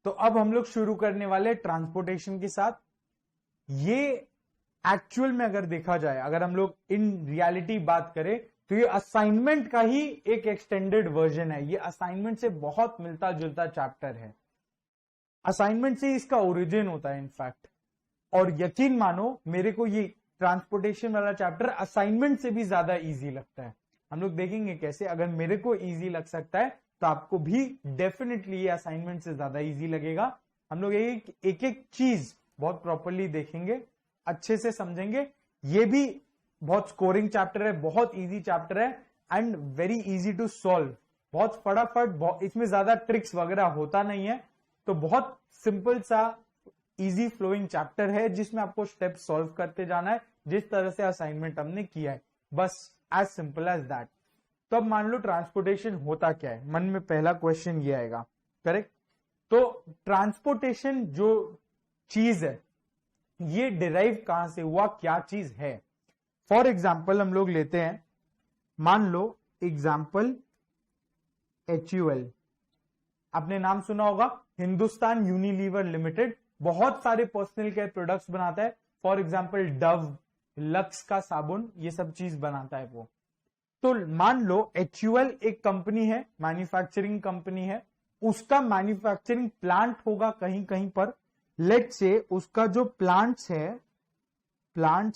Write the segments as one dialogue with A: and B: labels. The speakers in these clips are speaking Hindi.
A: तो अब हम लोग शुरू करने वाले ट्रांसपोर्टेशन के साथ। ये एक्चुअल में अगर देखा जाए, अगर हम लोग इन रियलिटी बात करें, तो ये असाइनमेंट का ही एक एक्सटेंडेड वर्जन है। ये असाइनमेंट से बहुत मिलता जुलता चैप्टर है। असाइनमेंट से इसका ओरिजिन होता है इनफैक्ट। और यकीन मानो मेरे को ये ट्रांसपोर्टेशन वाला चैप्टर असाइनमेंट से भी ज्यादा इजी लगता है। हम लोग देखेंगे कैसे। अगर मेरे को इजी लग सकता है तो आपको भी डेफिनेटली ये असाइनमेंट से ज्यादा इजी लगेगा। हम लोग एक एक चीज बहुत प्रॉपरली देखेंगे, अच्छे से समझेंगे। ये भी बहुत स्कोरिंग चैप्टर है, बहुत इजी चैप्टर है and very easy to solve. बहुत फटाफट, इसमें ज्यादा ट्रिक्स वगैरह होता नहीं है, तो बहुत सिंपल सा इजी फ्लोइंग चैप्टर है जिसमें आपको स्टेप सॉल्व करते जाना है, जिस तरह से असाइनमेंट हमने किया है, बस एज सिंपल एज दैट। तो अब मान लो ट्रांसपोर्टेशन होता क्या है, मन में पहला क्वेश्चन ये आएगा, करेक्ट। तो ट्रांसपोर्टेशन जो चीज है ये डिराइव कहां से हुआ, क्या चीज है। फॉर एग्जाम्पल हम लोग लेते हैं, मान लो एग्जाम्पल HUL। आपने नाम सुना होगा, हिंदुस्तान यूनिलीवर लिमिटेड बहुत सारे पर्सनल केयर प्रोडक्ट्स बनाता है। फॉर एग्जाम्पल डव, लक्स का साबुन, ये सब चीज बनाता है वो। तो मान लो HUL एक कंपनी है, मैन्युफैक्चरिंग कंपनी है, उसका मैन्युफैक्चरिंग प्लांट होगा कहीं कहीं पर। लेट से उसका जो प्लांट्स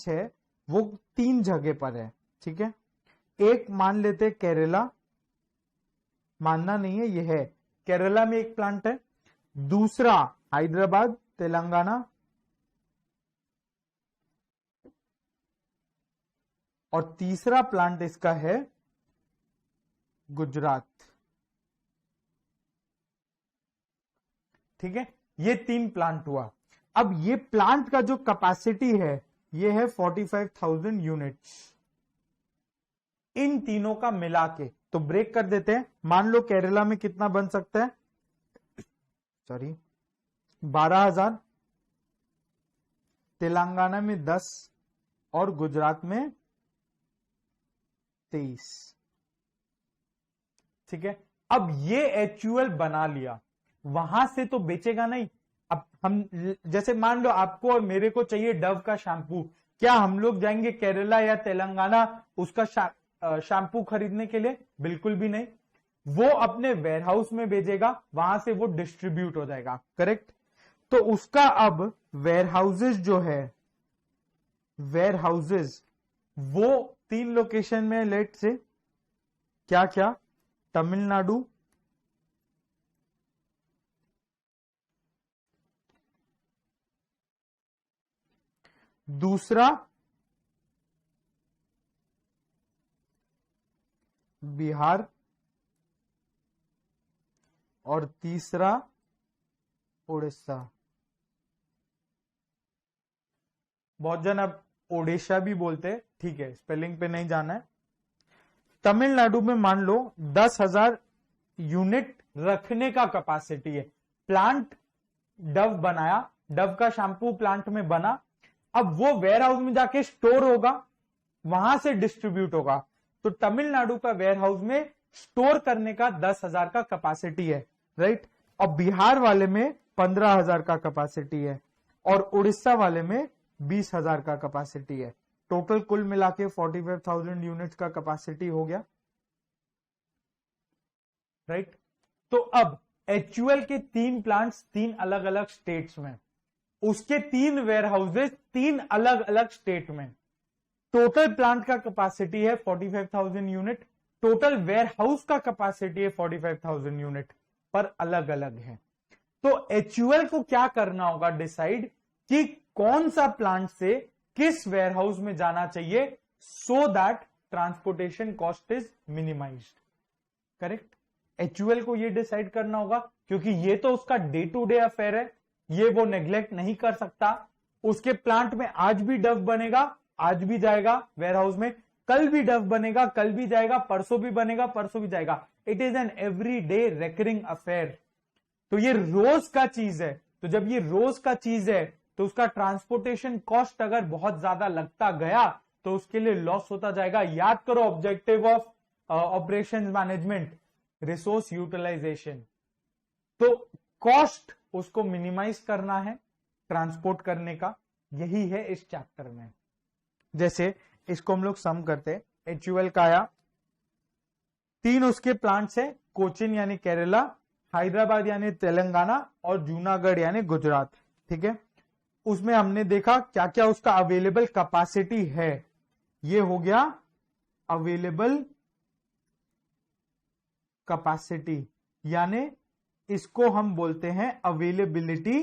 A: है वो 3 जगह पर है, ठीक है। एक मान लेते केरला, मानना नहीं है, ये है केरला में एक प्लांट है। दूसरा हैदराबाद, तेलंगाना, और तीसरा प्लांट इसका है गुजरात, ठीक है। ये 3 प्लांट हुआ। अब ये प्लांट का जो कैपेसिटी है ये है 45,000 यूनिट्स, इन तीनों का मिला के। तो ब्रेक कर देते हैं, मान लो केरला में कितना बन सकता है, 12,000, तेलंगाना में 10 और गुजरात में 23, ठीक है। अब ये HUL बना लिया, वहां से तो बेचेगा नहीं। अब हम जैसे मान लो आपको और मेरे को चाहिए डव का शैम्पू, क्या हम लोग जाएंगे केरला या तेलंगाना उसका शैम्पू खरीदने के लिए? बिल्कुल भी नहीं। वो अपने वेयरहाउस में भेजेगा, वहां से वो डिस्ट्रीब्यूट हो जाएगा, करेक्ट। तो उसका अब वेयरहाउसेस जो है, वेयरहाउसेस वो 3 लोकेशन में, लेट से क्या क्या, तमिलनाडु, दूसरा बिहार, और तीसरा उड़ीसा। बहुत जन अब ओडिशा भी बोलते हैं, ठीक है, स्पेलिंग पे नहीं जाना है। तमिलनाडु में मान लो 10,000 यूनिट रखने का कैपेसिटी है। प्लांट डव बनाया, डव का शैम्पू प्लांट में बना, अब वो वेयर हाउस में जाके स्टोर होगा, वहां से डिस्ट्रीब्यूट होगा। तो तमिलनाडु का वेयर हाउस में स्टोर करने का 10,000 का कैपेसिटी है, राइट। और बिहार वाले में 15,000 का कैपेसिटी है, और उड़ीसा वाले में 20,000 का कैपेसिटी है। टोटल कुल मिला के 45,000 यूनिट का कैपेसिटी हो गया, राइट। तो अब HUL के 3 प्लांट्स 3 अलग अलग स्टेट्स में, उसके 3 वेयर हाउसेज 3 अलग अलग स्टेट में। टोटल प्लांट का कैपेसिटी है 45,000 यूनिट, टोटल वेयर हाउस का कैपेसिटी है 45,000 यूनिट, पर अलग अलग है। तो HUL को क्या करना होगा, डिसाइड कि कौन सा प्लांट से किस वेयर हाउस में जाना चाहिए, so that transportation cost is minimised, correct. HUL को ये डिसाइड करना होगा, क्योंकि ये तो उसका डे टू डे अफेयर है, ये वो नेग्लेक्ट नहीं कर सकता। उसके प्लांट में आज भी डव बनेगा, आज भी जाएगा वेयर हाउस में, कल भी डव बनेगा, कल भी जाएगा, परसों भी बनेगा, परसों भी जाएगा। It is an every day recurring affair. तो ये रोज का चीज है। तो जब ये रोज का चीज है तो उसका ट्रांसपोर्टेशन कॉस्ट अगर बहुत ज्यादा लगता गया तो उसके लिए लॉस होता जाएगा। याद करो objective of operations management, resource utilisation. तो कॉस्ट उसको मिनिमाइज करना है ट्रांसपोर्ट करने का, यही है इस चैप्टर में। जैसे इसको हम लोग सम करते हैं, HUL का आया, 3 उसके प्लांट्स है, कोचिन यानी केरला, हैदराबाद यानी तेलंगाना और जूनागढ़ यानी गुजरात, ठीक है। उसमें हमने देखा क्या क्या उसका अवेलेबल कैपेसिटी है, ये हो गया अवेलेबल कैपेसिटी, यानी इसको हम बोलते हैं अवेलेबिलिटी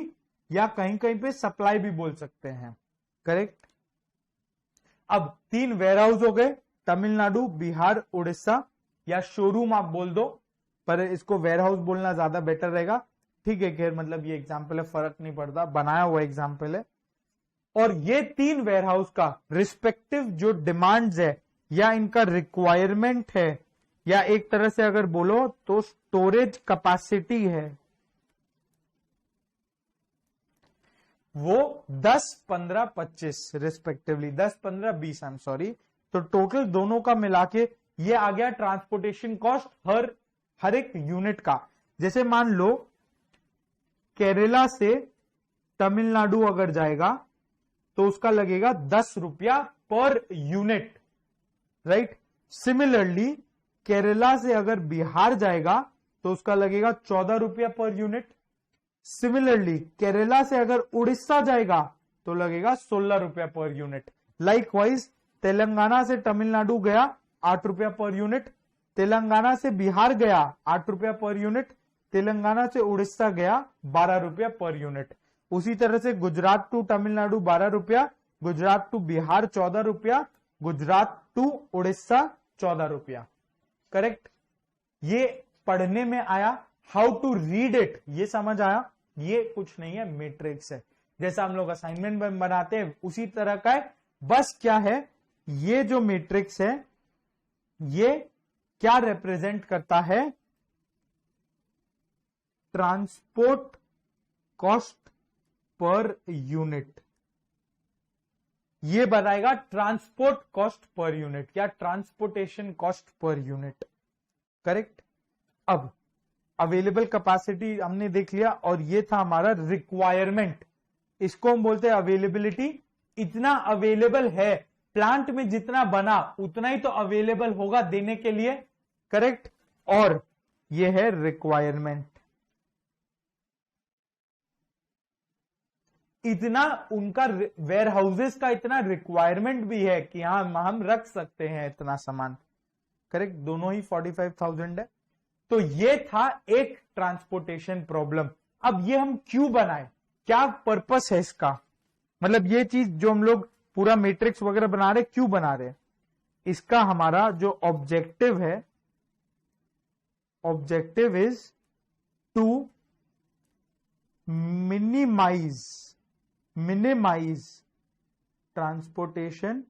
A: या कहीं कहीं पे सप्लाई भी बोल सकते हैं, करेक्ट। अब 3 वेयरहाउस हो गए, तमिलनाडु, बिहार, उड़ीसा, या शोरूम आप बोल दो, पर इसको वेयरहाउस बोलना ज्यादा बेटर रहेगा, ठीक है। खैर मतलब ये एग्जाम्पल है, फर्क नहीं पड़ता, बनाया हुआ एग्जाम्पल है। और ये 3 वेयरहाउस का रिस्पेक्टिव जो डिमांड्स है या इनका रिक्वायरमेंट है, या एक तरह से अगर बोलो तो स्टोरेज कैपेसिटी है, वो 10, 15, 25 रिस्पेक्टिवली, 10, 15, 20, आई एम सॉरी। तो टोटल दोनों का मिला के ये आ गया ट्रांसपोर्टेशन कॉस्ट हर एक यूनिट का। जैसे मान लो केरला से तमिलनाडु अगर जाएगा तो उसका लगेगा 10 रुपया per unit, right. Similarly Kerala से अगर बिहार जाएगा तो उसका लगेगा 14 रुपया पर यूनिट। सिमिलरली केरला से अगर उड़ीसा जाएगा तो लगेगा 16 रुपया पर यूनिट। लाइकवाइज तेलंगाना से तमिलनाडु गया 8 रुपया पर यूनिट, तेलंगाना से बिहार गया 8 रुपया पर यूनिट, तेलंगाना से उड़ीसा गया 12 रुपया पर यूनिट। उसी तरह से गुजरात टू तमिलनाडु 12 रुपया, गुजरात टू बिहार 14 रुपया, गुजरात टू उड़ीसा 14 रुपया, करेक्ट। ये पढ़ने में आया, हाउ टू रीड इट ये समझ आया। ये कुछ नहीं है, मैट्रिक्स है, जैसा हम लोग असाइनमेंट में बनाते हैं उसी तरह का है। बस क्या है, ये जो मैट्रिक्स है ये क्या रिप्रेजेंट करता है, ट्रांसपोर्ट कॉस्ट पर यूनिट। ये बताएगा ट्रांसपोर्ट कॉस्ट पर यूनिट या transportation cost per unit, correct. अब अवेलेबल कैपेसिटी हमने देख लिया और ये था हमारा रिक्वायरमेंट, इसको हम बोलते हैं अवेलेबिलिटी। इतना अवेलेबल है, प्लांट में जितना बना उतना ही तो अवेलेबल होगा देने के लिए, करेक्ट। और ये है रिक्वायरमेंट, इतना उनका वेयर हाउसेस का इतना रिक्वायरमेंट भी है कि हाँ हम रख सकते हैं इतना सामान, करेक्ट। दोनों ही 45,000 है। तो ये था एक ट्रांसपोर्टेशन प्रॉब्लम। अब ये हम क्यों बनाए, क्या पर्पस है इसका, मतलब ये चीज जो हम लोग पूरा मैट्रिक्स वगैरह बना रहे क्यों बना रहे, इसका हमारा जो ऑब्जेक्टिव है, objective is to minimise transportation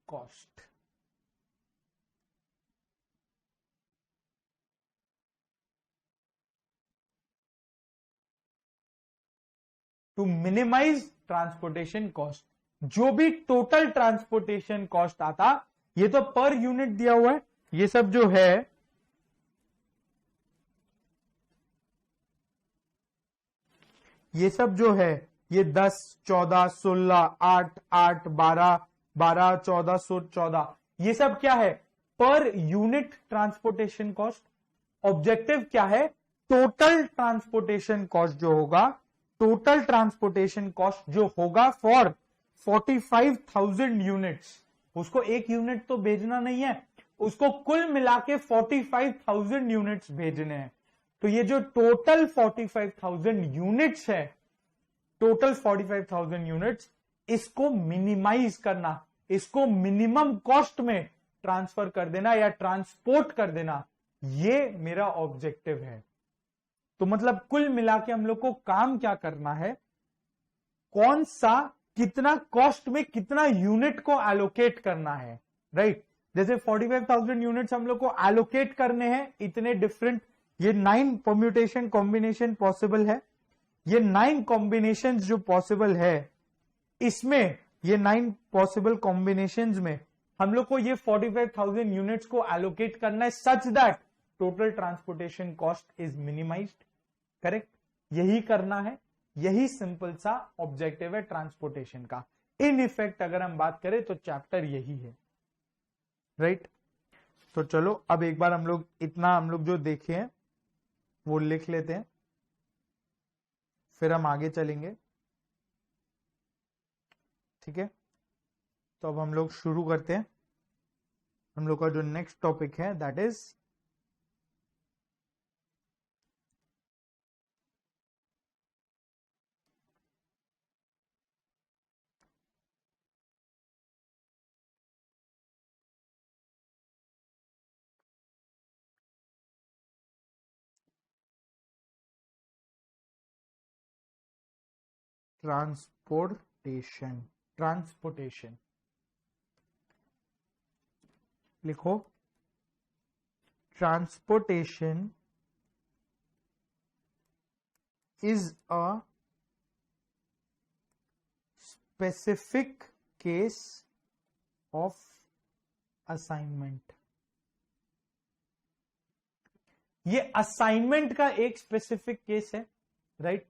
A: cost. To minimise transportation cost, जो भी टोटल ट्रांसपोर्टेशन कॉस्ट आता, ये तो पर यूनिट दिया हुआ है, ये सब जो है ये सब जो है ये 10, 14, 16, 8, 8, 12, 12, 14, 14, ये सब क्या है, per unit transportation cost. Objective क्या है, टोटल ट्रांसपोर्टेशन कॉस्ट जो होगा, टोटल ट्रांसपोर्टेशन कॉस्ट जो होगा फॉर 45,000 यूनिट्स, उसको एक यूनिट तो भेजना नहीं है, उसको कुल मिला के 45,000 यूनिट्स भेजने हैं। तो ये जो टोटल 45,000 यूनिट्स है, टोटल 45,000 यूनिट्स, इसको मिनिमाइज करना, इसको मिनिमम कॉस्ट में ट्रांसफर कर देना या ट्रांसपोर्ट कर देना, ये मेरा ऑब्जेक्टिव है। तो मतलब कुल मिला के हम लोग को काम क्या करना है, कौन सा कितना कॉस्ट में कितना यूनिट को एलोकेट करना है, राइट। जैसे 45,000 यूनिट्स हम लोग को एलोकेट करने हैं, इतने डिफरेंट, ये 9 परम्यूटेशन कॉम्बिनेशन पॉसिबल है, ये 9 कॉम्बिनेशंस जो पॉसिबल है, इसमें ये 9 पॉसिबल कॉम्बिनेशंस में हम लोग को ये 45,000 यूनिट्स को एलोकेट करना है such that total transportation cost is minimised. Correct, यही करना है, यही सिंपल सा ऑब्जेक्टिव है ट्रांसपोर्टेशन का। इन इफेक्ट अगर हम बात करें तो चैप्टर यही है, राइट। तो चलो अब एक बार हम लोग जो देखे हैं वो लिख लेते हैं, फिर हम आगे चलेंगे। ठीक है, तो अब हम लोग शुरू करते हैं। हम लोग का जो नेक्स्ट टॉपिक है दैट इज ट्रांसपोर्टेशन लिखो। Transportation is a specific case of assignment. ये असाइनमेंट का एक स्पेसिफिक केस है, राइट।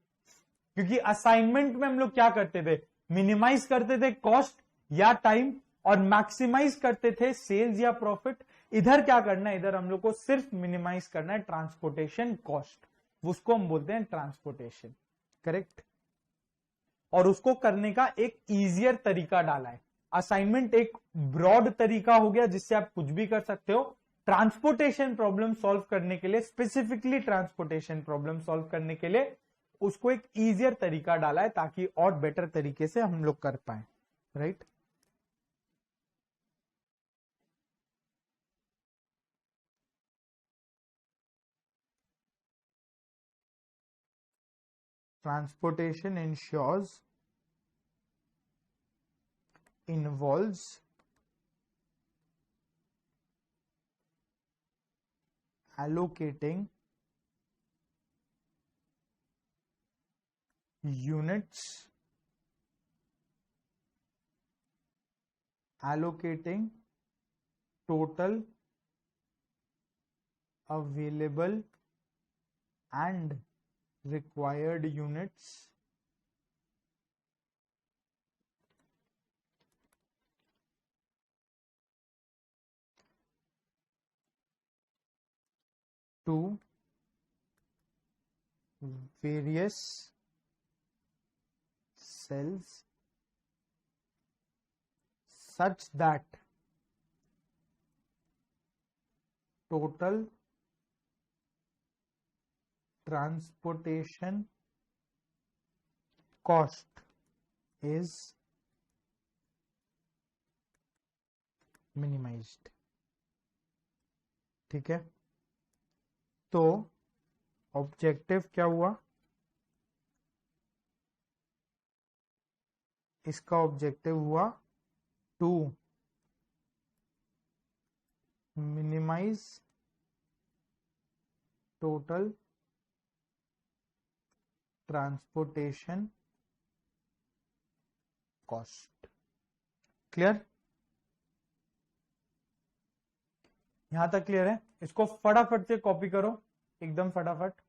A: क्योंकि असाइनमेंट में हम लोग क्या करते थे, मिनिमाइज करते थे कॉस्ट या टाइम और मैक्सिमाइज करते थे सेल्स या प्रॉफिट। इधर क्या करना है, इधर हम लोग को सिर्फ मिनिमाइज करना है ट्रांसपोर्टेशन कॉस्ट, उसको हम बोलते हैं ट्रांसपोर्टेशन। करेक्ट, और उसको करने का एक इजियर तरीका डाला है। असाइनमेंट एक ब्रॉड तरीका हो गया जिससे आप कुछ भी कर सकते हो। ट्रांसपोर्टेशन प्रॉब्लम सॉल्व करने के लिए, स्पेसिफिकली ट्रांसपोर्टेशन प्रॉब्लम सॉल्व करने के लिए उसको एक इजियर तरीका डाला है ताकि और बेटर तरीके से हम लोग कर पाए, right. Transportation involves allocating units, allocating total available and required units to various cells such that total transportation cost is minimized। ठीक है, तो ऑब्जेक्टिव क्या हुआ, इसका ऑब्जेक्टिव हुआ to minimise total transportation cost. Clear, यहां तक क्लियर है। इसको फटाफट से कॉपी करो, एकदम फटाफट।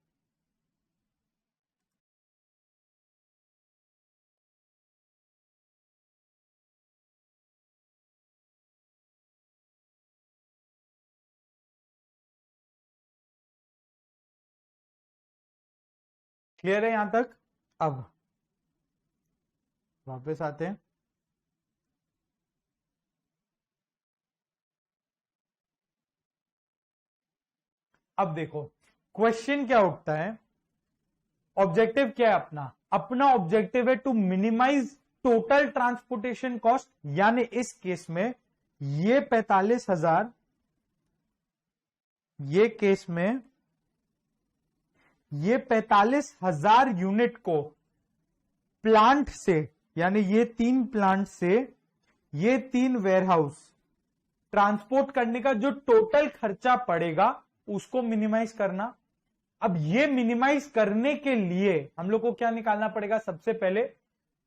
A: क्लियर है यहां तक। अब वापस आते हैं। अब देखो क्वेश्चन क्या उठता है, ऑब्जेक्टिव क्या है अपना, अपना ऑब्जेक्टिव है to minimise total transportation cost. यानी इस केस में ये 45,000, ये केस में ये 45,000 यूनिट को प्लांट से, यानी ये 3 प्लांट से ये 3 वेयरहाउस ट्रांसपोर्ट करने का जो टोटल खर्चा पड़ेगा उसको मिनिमाइज करना। अब ये मिनिमाइज करने के लिए हम लोग को क्या निकालना पड़ेगा, सबसे पहले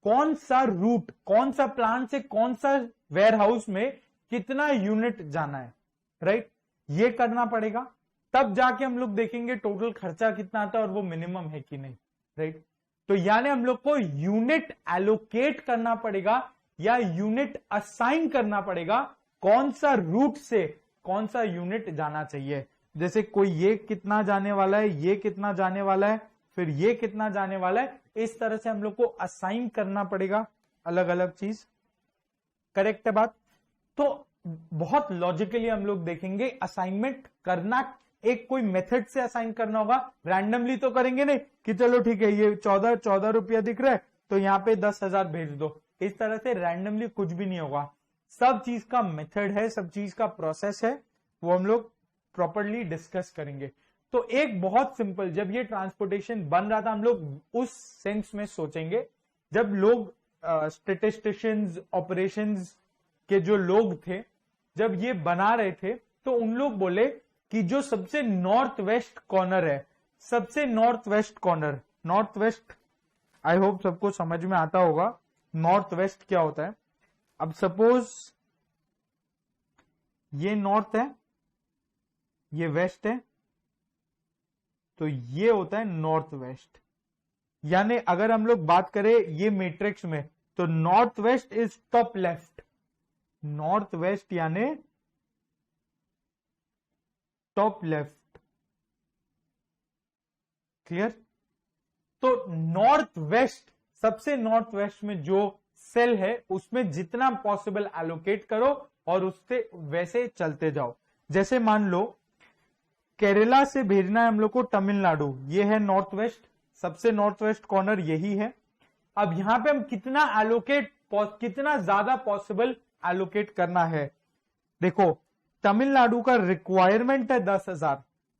A: कौन सा रूट, कौन सा प्लांट से कौन सा वेयरहाउस में कितना यूनिट जाना है, राइट। ये करना पड़ेगा। तब जाके हम लोग देखेंगे टोटल खर्चा कितना आता है और वो मिनिमम है कि नहीं, राइट। तो यानी हम लोग को यूनिट एलोकेट करना पड़ेगा या यूनिट असाइन करना पड़ेगा, कौन सा रूट से कौन सा यूनिट जाना चाहिए। जैसे कोई ये कितना जाने वाला है, ये कितना जाने वाला है, फिर ये कितना जाने वाला है, इस तरह से हम लोग को असाइन करना पड़ेगा अलग अलग चीज। करेक्ट है बात। तो बहुत लॉजिकली हम लोग देखेंगे असाइनमेंट करना, एक कोई मेथड से असाइन करना होगा, रैंडमली तो करेंगे नहीं कि चलो ठीक है ये 14 रुपया दिख रहा है तो यहाँ पे 10,000 भेज दो, इस तरह से रैंडमली कुछ भी नहीं होगा। सब चीज का मेथड है, सब चीज का प्रोसेस है, वो हम लोग प्रॉपरली डिस्कस करेंगे। तो एक बहुत सिंपल, जब ये ट्रांसपोर्टेशन बन रहा था हम लोग उस सेंस में सोचेंगे, जब लोग स्टैटिस्टिशियंस ऑपरेशंस के जो लोग थे जब ये बना रहे थे तो उन लोग बोले कि जो सबसे नॉर्थ वेस्ट कॉर्नर है, सबसे north west corner, north west I hope सबको समझ में आता होगा नॉर्थ वेस्ट क्या होता है। अब सपोज ये नॉर्थ है, ये वेस्ट है, तो ये होता है नॉर्थ वेस्ट। यानी अगर हम लोग बात करें ये मैट्रिक्स में तो north waste is top left, north west यानी टॉप लेफ्ट। क्लियर। तो नॉर्थ वेस्ट, सबसे नॉर्थ वेस्ट में जो सेल है उसमें जितना पॉसिबल एलोकेट करो और उससे वैसे चलते जाओ। जैसे मान लो केरला से भेजना है हम लोग को तमिलनाडु, ये है नॉर्थ वेस्ट, सबसे नॉर्थ वेस्ट कॉर्नर यही है। अब यहां पे हम कितना एलोकेट, कितना ज्यादा पॉसिबल एलोकेट करना है। देखो तमिलनाडु का रिक्वायरमेंट है 10,000,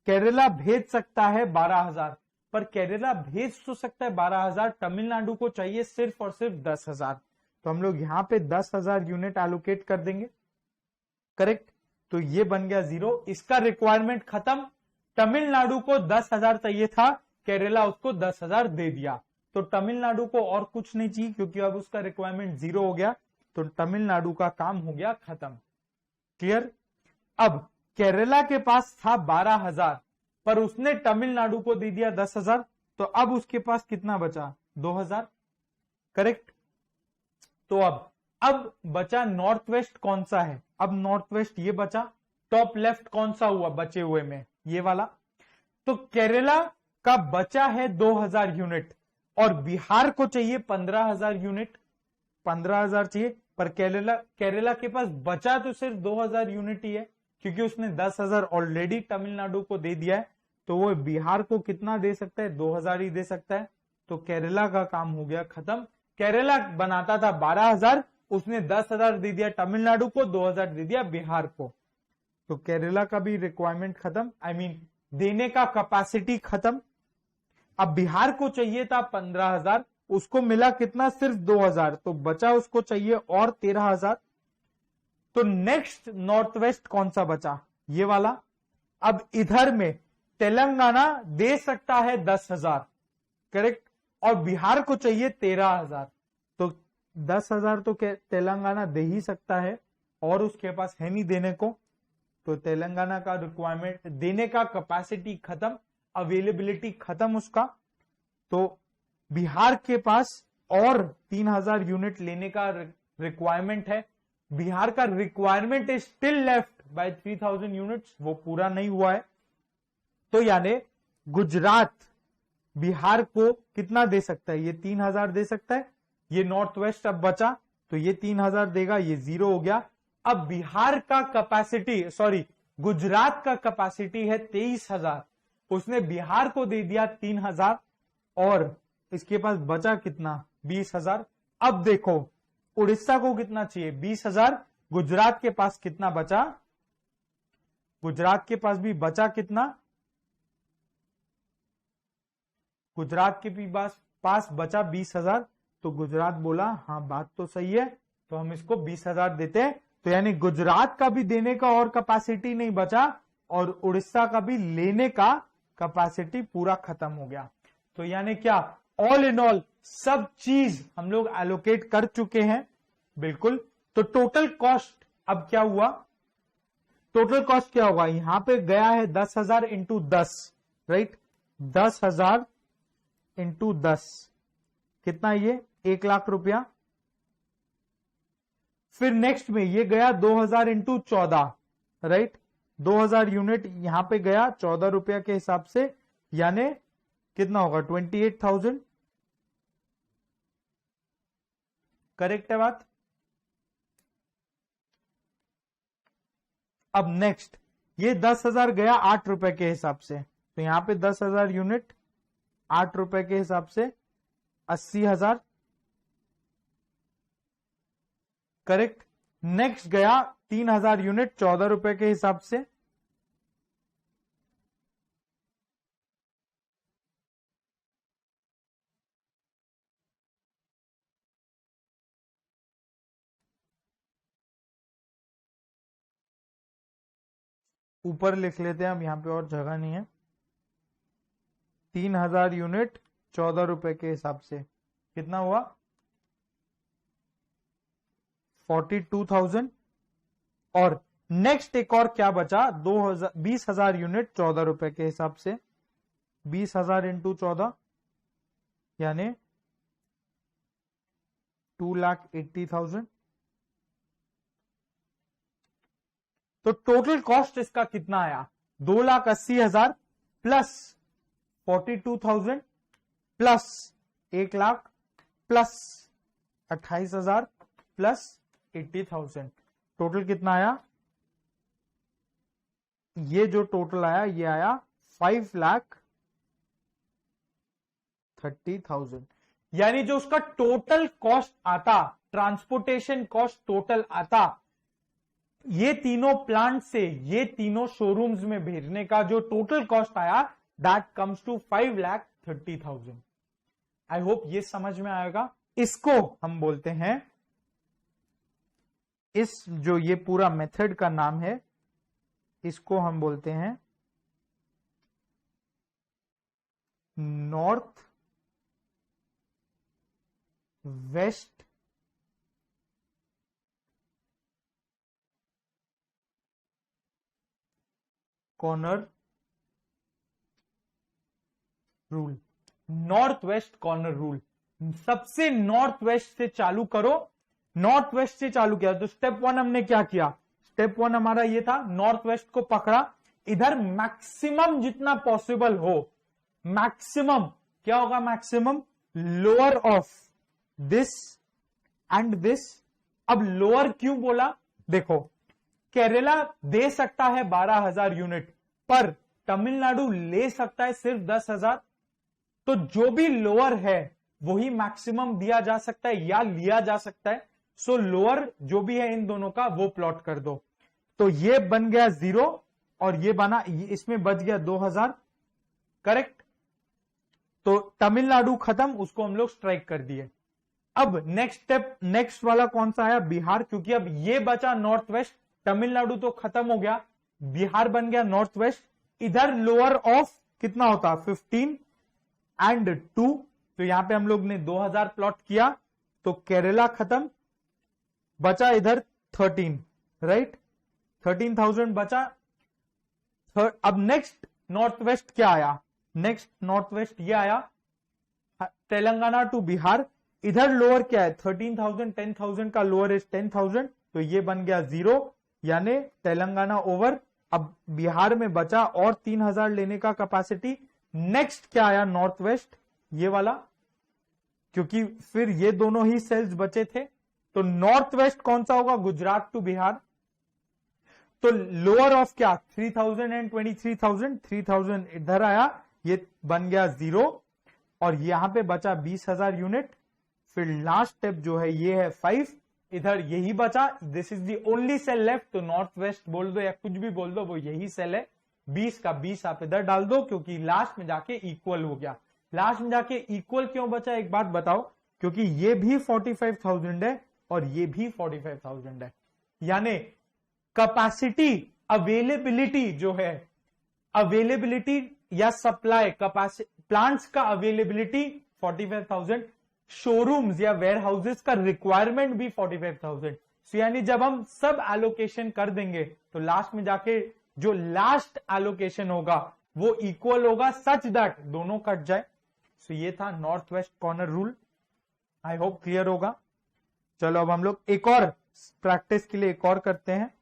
A: केरला भेज सकता है 12,000, पर केरला भेज तो सकता है 12,000, तमिलनाडु को चाहिए सिर्फ और सिर्फ 10,000। तो हम लोग यहाँ पे 10,000 यूनिट एलोकेट कर देंगे। करेक्ट। तो ये बन गया 0, इसका रिक्वायरमेंट खत्म। तमिलनाडु को 10,000 चाहिए था, केरला उसको 10,000 दे दिया, तो तमिलनाडु को और कुछ नहीं चाहिए क्योंकि अब उसका रिक्वायरमेंट 0 हो गया, तो तमिलनाडु का काम हो गया खत्म। क्लियर। अब केरला के पास था 12,000 पर उसने तमिलनाडु को दे दिया 10,000, तो अब उसके पास कितना बचा, 2,000। करेक्ट। तो अब बचा नॉर्थ वेस्ट कौन सा है, अब नॉर्थ वेस्ट ये बचा, टॉप लेफ्ट कौन सा हुआ बचे हुए में, ये वाला। तो केरला का बचा है 2,000 यूनिट और बिहार को चाहिए 15,000 यूनिट, 15,000 चाहिए, पर केरला के पास बचा तो सिर्फ 2,000 यूनिट ही है क्योंकि उसने 10,000 ऑलरेडी तमिलनाडु को दे दिया है, तो वो बिहार को कितना दे सकता है, 2,000 ही दे सकता है। तो केरला का काम हो गया खत्म। केरला बनाता था 12,000, उसने 10,000 दे दिया तमिलनाडु को, 2,000 दे दिया बिहार को, तो केरला का भी रिक्वायरमेंट खत्म, आई मीन देने का कैपेसिटी खत्म। अब बिहार को चाहिए था 15,000, उसको मिला कितना, सिर्फ 2,000, तो बचा उसको चाहिए और 13,000। तो नेक्स्ट नॉर्थ वेस्ट कौन सा बचा, ये वाला। अब इधर में तेलंगाना दे सकता है 10,000, करेक्ट, और बिहार को चाहिए 13,000, तो 10,000 तो तेलंगाना दे ही सकता है और उसके पास है नहीं देने को, तो तेलंगाना का रिक्वायरमेंट देने का कैपेसिटी खत्म, अवेलेबिलिटी खत्म उसका। तो बिहार के पास और 3,000 यूनिट लेने का रिक्वायरमेंट है। बिहार का requirement is still left by 3,000 units, वो पूरा नहीं हुआ है। तो यानी गुजरात बिहार को कितना दे सकता है, ये 3,000 दे सकता है, ये नॉर्थ वेस्ट अब बचा तो ये 3,000 देगा, ये 0 हो गया। अब बिहार का कैपेसिटी, सॉरी गुजरात का कैपेसिटी है 23,000, उसने बिहार को दे दिया 3,000 और इसके पास बचा कितना, 20,000। अब देखो उड़ीसा को कितना चाहिए, 20,000, गुजरात के पास कितना बचा, गुजरात के पास भी बचा कितना, गुजरात के भी पास बचा 20,000, तो गुजरात बोला हाँ बात तो सही है, तो हम इसको 20,000 देते हैं। तो यानी गुजरात का भी देने का और कैपेसिटी नहीं बचा और उड़ीसा का भी लेने का कैपेसिटी पूरा खत्म हो गया। तो यानी क्या, ऑल इन ऑल सब चीज हम लोग एलोकेट कर चुके हैं, बिल्कुल। तो टोटल कॉस्ट अब क्या हुआ, टोटल कॉस्ट क्या होगा, यहां पे गया है 10,000 इंटू 10, राइट, 10,000 इंटू 10 कितना, ये 1,00,000 रुपया। फिर नेक्स्ट में ये गया 2,000 इंटू 14, राइट, 2,000 यूनिट यहां पे गया 14 रुपया के हिसाब से, यानी कितना होगा 28,000, करेक्ट है बात। अब नेक्स्ट ये 10,000 गया 8 रुपए के हिसाब से, तो यहां पे 10,000 यूनिट 8 रुपए के हिसाब से 80,000, करेक्ट। नेक्स्ट गया 3,000 यूनिट 14 रुपए के हिसाब से, ऊपर लिख लेते हैं, अब यहां पे और जगह नहीं है। 3,000 यूनिट 14 रुपए के हिसाब से कितना हुआ 42,000। और नेक्स्ट एक और क्या बचा 20,000 यूनिट 14 रुपए के हिसाब से, 20,000 इंटू 14 यानी 2,80,000। तो टोटल कॉस्ट इसका कितना आया 2,80,000 plus 42,000 plus 1,00,000 plus 28,000 plus 80,000। Total कितना आया, ये जो टोटल आया ये आया 5,30,000। यानी जो उसका टोटल कॉस्ट आता, ट्रांसपोर्टेशन कॉस्ट टोटल आता, ये तीनों प्लांट से ये तीनों शोरूम्स में भेजने का जो टोटल कॉस्ट आया that comes to 5,30,000। I hope ये समझ में आएगा। इसको हम बोलते हैं, इस जो ये पूरा मेथड का नाम है इसको हम बोलते हैं north west corner rule. North west corner rule, सबसे नॉर्थ वेस्ट से चालू करो। नॉर्थ वेस्ट से चालू किया तो स्टेप 1 हमने क्या किया, स्टेप 1 हमारा ये था नॉर्थ वेस्ट को पकड़ा, इधर मैक्सिमम जितना पॉसिबल हो, मैक्सिमम क्या होगा, maximum lower of this and this. अब लोअर क्यों बोला, देखो केरला दे सकता है 12,000 यूनिट, पर तमिलनाडु ले सकता है सिर्फ 10,000। तो जो भी लोअर है वही मैक्सिमम दिया जा सकता है या लिया जा सकता है। सो लोअर जो भी है इन दोनों का वो प्लॉट कर दो। तो ये बन गया 0 और ये बना, इसमें बच गया 2,000, करेक्ट। तो तमिलनाडु खत्म, उसको हम लोग स्ट्राइक कर दिए। अब नेक्स्ट स्टेप, नेक्स्ट वाला कौन सा आया, बिहार, क्योंकि अब ये बचा नॉर्थ वेस्ट, तमिलनाडु तो खत्म हो गया, बिहार बन गया नॉर्थ वेस्ट। इधर लोअर ऑफ कितना होता 15 एंड 2, तो यहां पे हम लोग ने 2,000 प्लॉट किया, तो केरला खत्म, बचा इधर 13, राइट, 13,000 बचा। अब नेक्स्ट नॉर्थ वेस्ट क्या आया, नेक्स्ट नॉर्थ वेस्ट ये आया तेलंगाना टू बिहार। इधर लोअर क्या है 13,000, 10,000 का लोअर इज 10,000, तो ये बन गया 0, यानी तेलंगाना ओवर। अब बिहार में बचा और 3,000 लेने का कैपेसिटी। नेक्स्ट क्या आया नॉर्थ वेस्ट, ये वाला, क्योंकि फिर ये दोनों ही सेल्स बचे थे। तो नॉर्थ वेस्ट कौन सा होगा, गुजरात टू बिहार। तो लोअर ऑफ क्या 3,000 एंड 23,000, 3,000 इधर आया, ये बन गया 0 और यहां पे बचा 20,000 यूनिट। फिर लास्ट स्टेप जो है ये है 5, इधर यही बचा, this is the only cell left. तो नॉर्थ वेस्ट बोल दो या कुछ भी बोल दो, वो यही सेल है। 20 का 20 आप इधर डाल दो, क्योंकि लास्ट में जाके इक्वल हो गया। लास्ट में जाके इक्वल क्यों बचा, एक बात बताओ, क्योंकि ये भी 45,000 है और ये भी 45,000 है, यानी कैपेसिटी, अवेलेबिलिटी जो है, अवेलेबिलिटी या सप्लाई कैपेसिटी, प्लांट्स का अवेलेबिलिटी 45,000, शोरूम्स या वेयर हाउसेस का रिक्वायरमेंट भी 45,000, यानी जब हम सब एलोकेशन कर देंगे तो लास्ट में जाके जो लास्ट एलोकेशन होगा वो इक्वल होगा सच दैट दोनों कट जाए। सो ये था north west corner rule. I hope clear होगा। चलो अब हम लोग एक और प्रैक्टिस के लिए एक और करते हैं।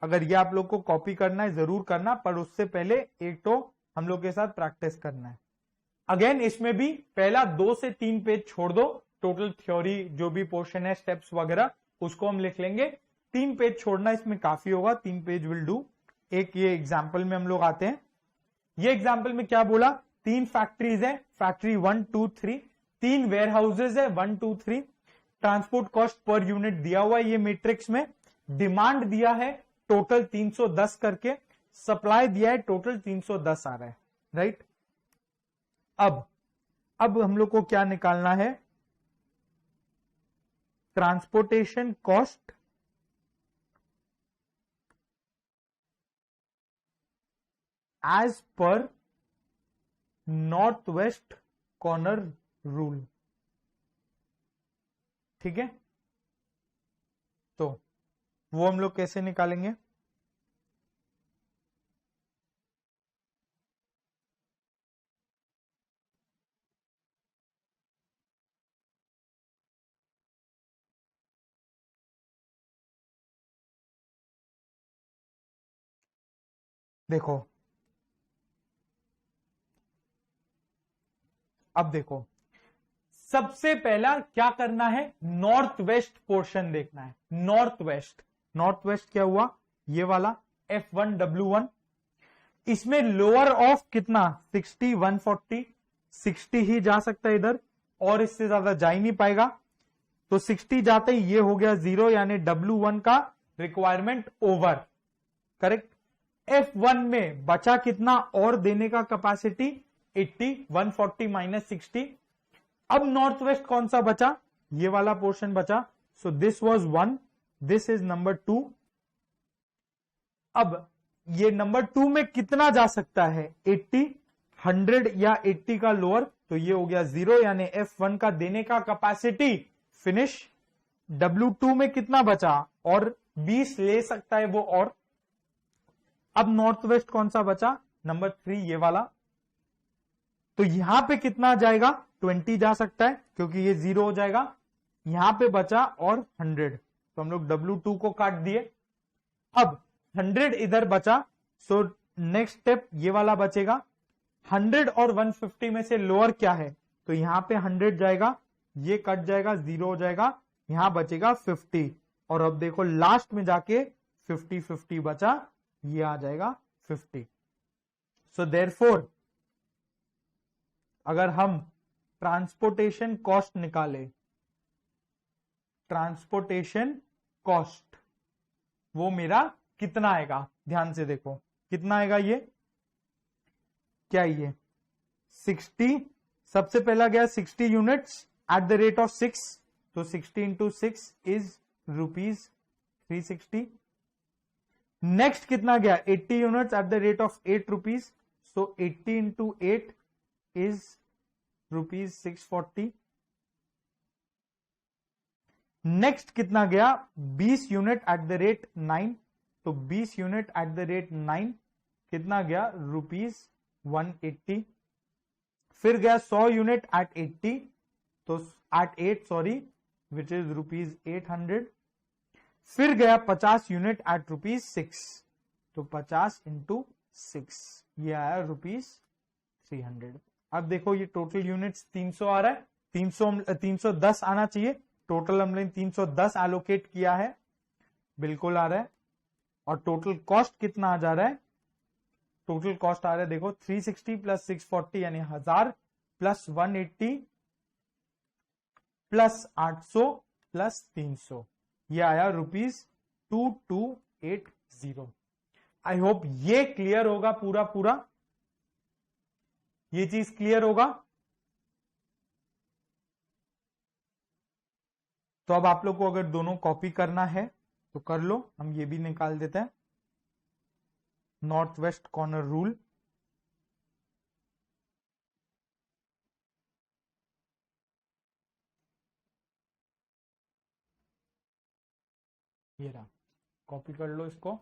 A: अगर ये आप लोग को कॉपी करना है जरूर करना, पर उससे पहले एक तो हम लोग के साथ प्रैक्टिस करना है। अगेन इसमें भी पहला 2 से 3 पेज छोड़ दो, टोटल थ्योरी जो भी पोर्शन है स्टेप्स वगैरह उसको हम लिख लेंगे। 3 पेज छोड़ना इसमें काफी होगा, 3 पेज विल डू। एक ये एग्जाम्पल में हम लोग आते हैं। ये एग्जाम्पल में क्या बोला, 3 फैक्ट्रीज है, फैक्ट्री 1 2 3, 3 वेयर हाउसेज है 1 2 3, ट्रांसपोर्ट कॉस्ट पर यूनिट दिया हुआ है ये मैट्रिक्स में, डिमांड दिया है टोटल 310 करके, सप्लाई दिया है टोटल 310 आ रहा है, राइट। अब हम लोग को क्या निकालना है, transportation cost as per north west corner rule, ठीक है। तो वो हम लोग कैसे निकालेंगे, देखो अब देखो सबसे पहला क्या करना है, नॉर्थ वेस्ट पोर्शन देखना है। नॉर्थ वेस्ट क्या हुआ, ये वाला F1W1, इसमें लोअर ऑफ कितना 60 140, 60 ही जा सकता है इधर और इससे ज्यादा जा ही नहीं पाएगा, तो 60 जाते ही ये हो गया 0, यानी W1 का रिक्वायरमेंट ओवर, करेक्ट। F1 में बचा कितना और देने का कैपेसिटी 80, 140 माइनस 60। अब नॉर्थ वेस्ट कौन सा बचा, ये वाला पोर्शन बचा, so this was 1, this is number 2। अब ये नंबर 2 में कितना जा सकता है 80, 100 या 80 का लोअर, तो ये हो गया 0, यानी F1 का देने का कैपेसिटी फिनिश। W2 में कितना बचा और 20 ले सकता है वो और। अब नॉर्थ वेस्ट कौन सा बचा, नंबर 3 ये वाला, तो यहां पे कितना जाएगा 20 जा सकता है क्योंकि ये 0 हो जाएगा, यहां पे बचा और 100, तो हम लोग W2 को काट दिए। अब 100 इधर बचा, सो नेक्स्ट स्टेप ये वाला बचेगा। 100 और 150 में से लोअर क्या है, तो यहां पे 100 जाएगा, ये कट जाएगा 0 हो जाएगा, यहां बचेगा 50, और अब देखो लास्ट में जाके 50 50 बचा, ये आ जाएगा 50। सो देयरफॉर अगर हम ट्रांसपोर्टेशन कॉस्ट निकाले, ट्रांसपोर्टेशन कॉस्ट वो मेरा कितना आएगा, ध्यान से देखो कितना आएगा, ये क्या ये 60, सबसे पहला गया 60 units at the rate of 6, तो 60 इंटू 6 इज ₹360। नेक्स्ट कितना गया 80 units at the rate of 8 rupees, so 80 into 8 is ₹640। Next कितना गया 20 यूनिट एट द रेट 9, तो 20 यूनिट एट द रेट 9 कितना गया ₹180। फिर गया 100 यूनिट एट 80, तो एट 8 सॉरी, विच इज ₹800। फिर गया 50 यूनिट एट ₹6, तो 50 इंटू 6 ये आया ₹300। अब देखो ये टोटल यूनिट्स 300 आ रहा है, 310 आना चाहिए, टोटल हमने 310 एलोकेट किया है, बिल्कुल आ रहा है। और टोटल कॉस्ट कितना आ जा रहा है, टोटल कॉस्ट आ रहा है देखो 360 प्लस 640 यानी 1000 प्लस 180 प्लस 800 प्लस 300, ये आया ₹2280। आई होप ये क्लियर होगा, पूरा ये चीज क्लियर होगा। तो अब आप लोग को अगर दोनों कॉपी करना है तो कर लो, हम ये भी निकाल देते हैं, नॉर्थ वेस्ट कॉर्नर रूल। ये रहा, कॉपी कर लो इसको।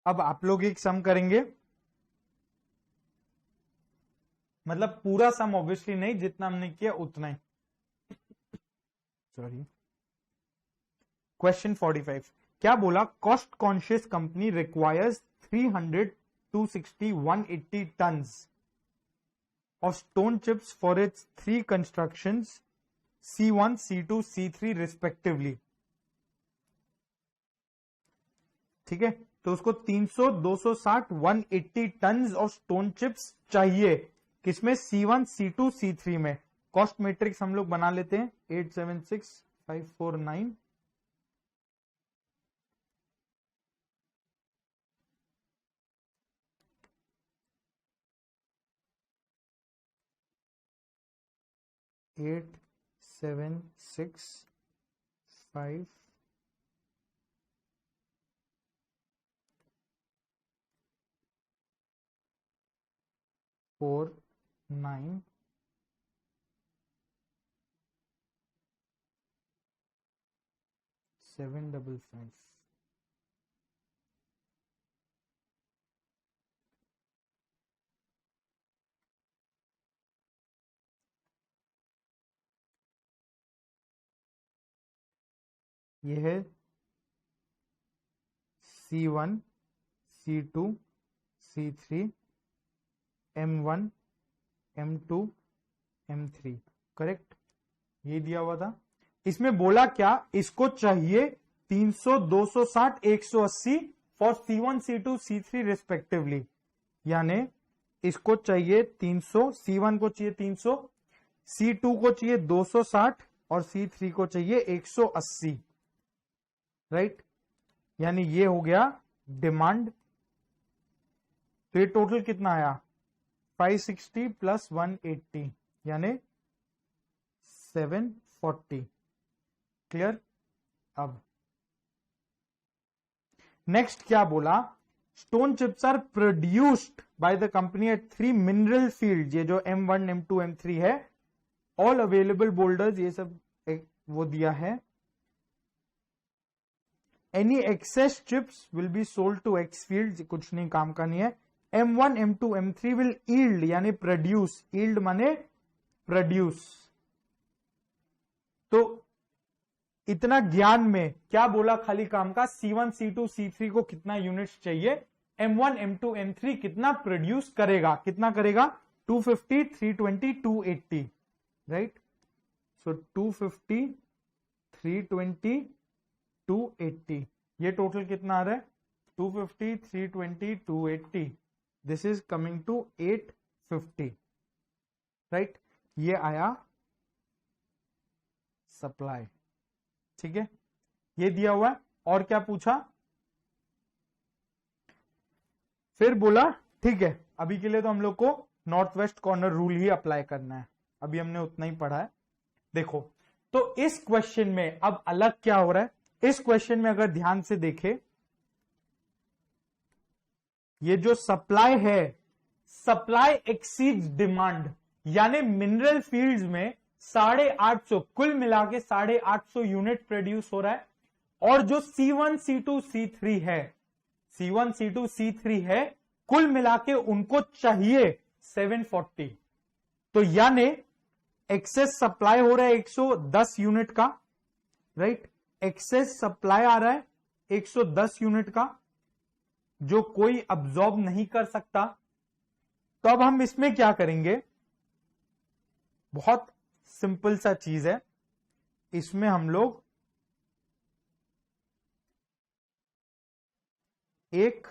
A: अब आप लोग एक सम करेंगे, मतलब पूरा सम ऑब्वियसली नहीं, जितना हमने किया उतना ही। सॉरी, क्वेश्चन 45 क्या बोला? Cost conscious company requires 300, 260, 180 tons of stone chips for its 3 constructions C1, C2, C3 respectively. ठीक है, तो उसको 300, 260, 180 टन्स ऑफ स्टोन चिप्स चाहिए, किसमें? C1, C2, C3 में। कॉस्ट मैट्रिक्स हम लोग बना लेते हैं, 876549। एट 7 6 5 4 9 7 5 5। ये है C1, C2, C3, M1, M2, M3, correct? ये दिया हुआ था। इसमें बोला क्या? इसको चाहिए 300, 260, 180 for C1, C2, C3 respectively. यानी इसको चाहिए 300, C1 को चाहिए 300, C2 को चाहिए 260 और C3 को चाहिए 180, राइट? यानी ये हो गया डिमांड। तो ये टोटल कितना आया? 560 प्लस 180 यानी 740। क्लियर? अब नेक्स्ट क्या बोला? Stone chips are produced by the company at 3 mineral field. ये जो M1, M2, M3 है, ऑल अवेलेबल बोल्डर्स, ये सब वो दिया है। Any excess chips will be sold to X field, कुछ नहीं, काम का नहीं है। M1, M2, M3 will yield यानी प्रोड्यूस, ईल्ड माने प्रोड्यूस। तो इतना ज्ञान में क्या बोला? खाली काम का C1, C2, C3 को कितना यूनिट्स चाहिए, M1, M2, M3 कितना प्रोड्यूस करेगा, कितना करेगा? 250, 320, 280, राइट? सो 250, 320, 280, ये टोटल कितना आ रहा है? 250, 320, 280, this is coming to 850, right? ये आया सप्लाई। ठीक है, ये दिया हुआ है। और क्या पूछा? फिर बोला ठीक है, अभी के लिए तो हम लोग को नॉर्थ वेस्ट कॉर्नर रूल ही अप्लाई करना है, अभी हमने उतना ही पढ़ा है। देखो, तो इस क्वेश्चन में अब अलग क्या हो रहा है, इस क्वेश्चन में अगर ध्यान से देखें, ये जो सप्लाई है, सप्लाई एक्सीड्स डिमांड, यानी मिनरल फील्ड्स में 850 कुल मिला के 850 यूनिट प्रोड्यूस हो रहा है, और जो C1 C2 C3 है, C1 C2 C3 है, कुल मिला के उनको चाहिए 740। तो यानी एक्सेस सप्लाई हो रहा है 110 यूनिट का, राइट, एक्सेस सप्लाई आ रहा है 110 यूनिट का, जो कोई अब्सॉर्ब नहीं कर सकता। तो अब हम इसमें क्या करेंगे, बहुत सिंपल सा चीज है, इसमें हम लोग एक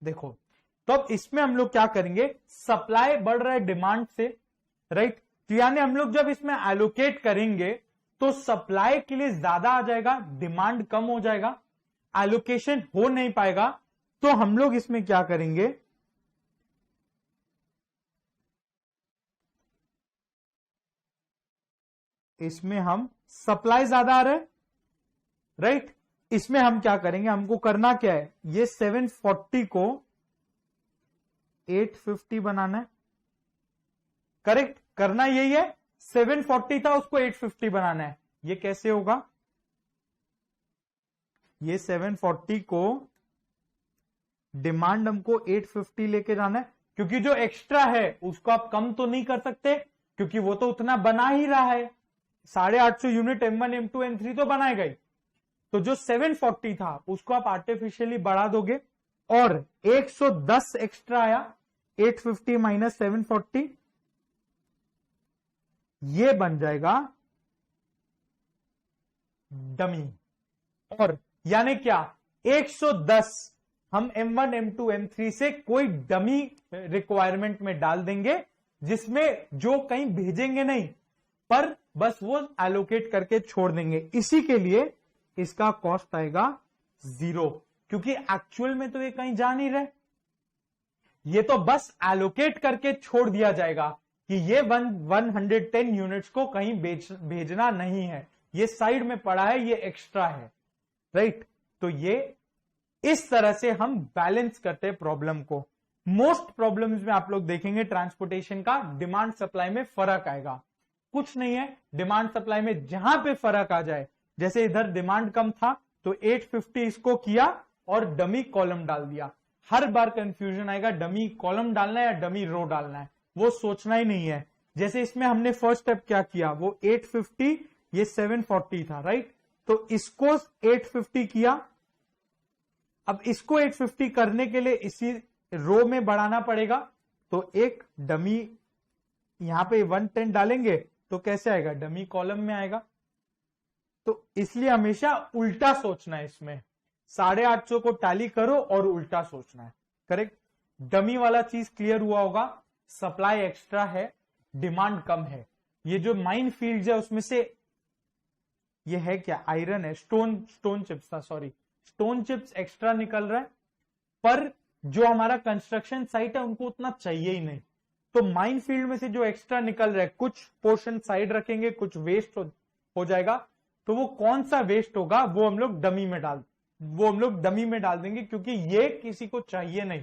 A: देखो, तो अब इसमें हम लोग क्या करेंगे, सप्लाई बढ़ रहा है डिमांड से, राइट, तो यानी हम लोग जब इसमें एलोकेट करेंगे तो सप्लाई के लिए ज्यादा आ जाएगा, डिमांड कम हो जाएगा, एलोकेशन हो नहीं पाएगा। तो हम लोग इसमें क्या करेंगे, इसमें हम सप्लाई ज्यादा आ रहा है, राइट, इसमें हम क्या करेंगे, हमको करना क्या है, ये 740 को 850 बनाना है, करेक्ट, करना यही है, 740 था उसको 850 बनाना है। ये कैसे होगा, ये 740 को डिमांड हमको 850 लेके जाना है, क्योंकि जो एक्स्ट्रा है उसको आप कम तो नहीं कर सकते, क्योंकि वो तो उतना बना ही रहा है, 850 यूनिट M1 M2 M3 तो बनाएगा ही। तो जो 740 था उसको आप आर्टिफिशियली बढ़ा दोगे, और 110 एक्स्ट्रा आया, 850 माइनस 740, ये बन जाएगा डमी। और यानी क्या, 110 हम M1 M2 M3 से कोई डमी रिक्वायरमेंट में डाल देंगे, जिसमें जो कहीं भेजेंगे नहीं, पर बस वो एलोकेट करके छोड़ देंगे। इसी के लिए इसका कॉस्ट आएगा 0, क्योंकि एक्चुअल में तो ये कहीं जा नहीं रहे, ये तो बस एलोकेट करके छोड़ दिया जाएगा कि ये 110 यूनिट्स को कहीं भेजना नहीं है, ये साइड में पड़ा है, ये एक्स्ट्रा है, राइट। तो ये इस तरह से हम बैलेंस करते हैं प्रॉब्लम को। मोस्ट प्रॉब्लम्स में आप लोग देखेंगे ट्रांसपोर्टेशन का डिमांड सप्लाई में फर्क आएगा, कुछ नहीं है, डिमांड सप्लाई में जहां पे फर्क आ जाए, जैसे इधर डिमांड कम था तो 850 इसको किया और डमी कॉलम डाल दिया, हर बार कंफ्यूजन आएगा डमी कॉलम डालना है या डमी रो डालना है, वो सोचना ही नहीं है। जैसे इसमें हमने फर्स्ट स्टेप क्या किया, वो 850, ये 740 था, राइट, तो इसको 850 किया, अब इसको 850 करने के लिए इसी रो में बढ़ाना पड़ेगा, तो एक डमी यहां पे 110 डालेंगे तो कैसे आएगा, डमी कॉलम में आएगा। तो इसलिए हमेशा उल्टा सोचना है, इसमें 850 को टैली करो और उल्टा सोचना है, करेक्ट। डमी वाला चीज क्लियर हुआ होगा, सप्लाई एक्स्ट्रा है, डिमांड कम है, ये जो माइन फील्ड है उसमें से ये है क्या, आयरन है, स्टोन चिप्स था, सॉरी, स्टोन चिप्स एक्स्ट्रा निकल रहा है, पर जो हमारा कंस्ट्रक्शन साइट है उनको उतना चाहिए ही नहीं, तो माइन फील्ड में से जो एक्स्ट्रा निकल रहा है, कुछ पोर्शन साइड रखेंगे, कुछ वेस्ट हो जाएगा, तो वो कौन सा वेस्ट होगा वो हम लोग डमी में डाल देंगे, क्योंकि ये किसी को चाहिए नहीं,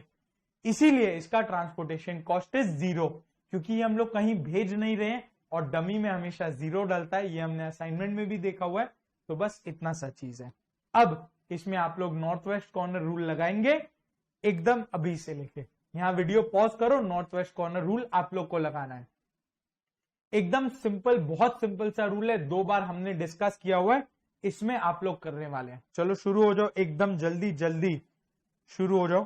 A: इसीलिए इसका ट्रांसपोर्टेशन कॉस्ट इज 0, क्योंकि ये हम लोग कहीं भेज नहीं रहे हैं, और डमी में हमेशा 0 डलता है, ये हमने असाइनमेंट में भी देखा हुआ है। तो बस इतना सा चीज है। अब इसमें आप लोग नॉर्थ वेस्ट कॉर्नर रूल लगाएंगे एकदम अभी से लेके, यहां वीडियो पॉज करो, नॉर्थ वेस्ट कॉर्नर रूल आप लोग को लगाना है, एकदम सिंपल, बहुत सिंपल सा रूल है, 2 बार हमने डिस्कस किया हुआ है, इसमें आप लोग करने वाले हैं। चलो शुरू हो जाओ, एकदम जल्दी जल्दी शुरू हो जाओ।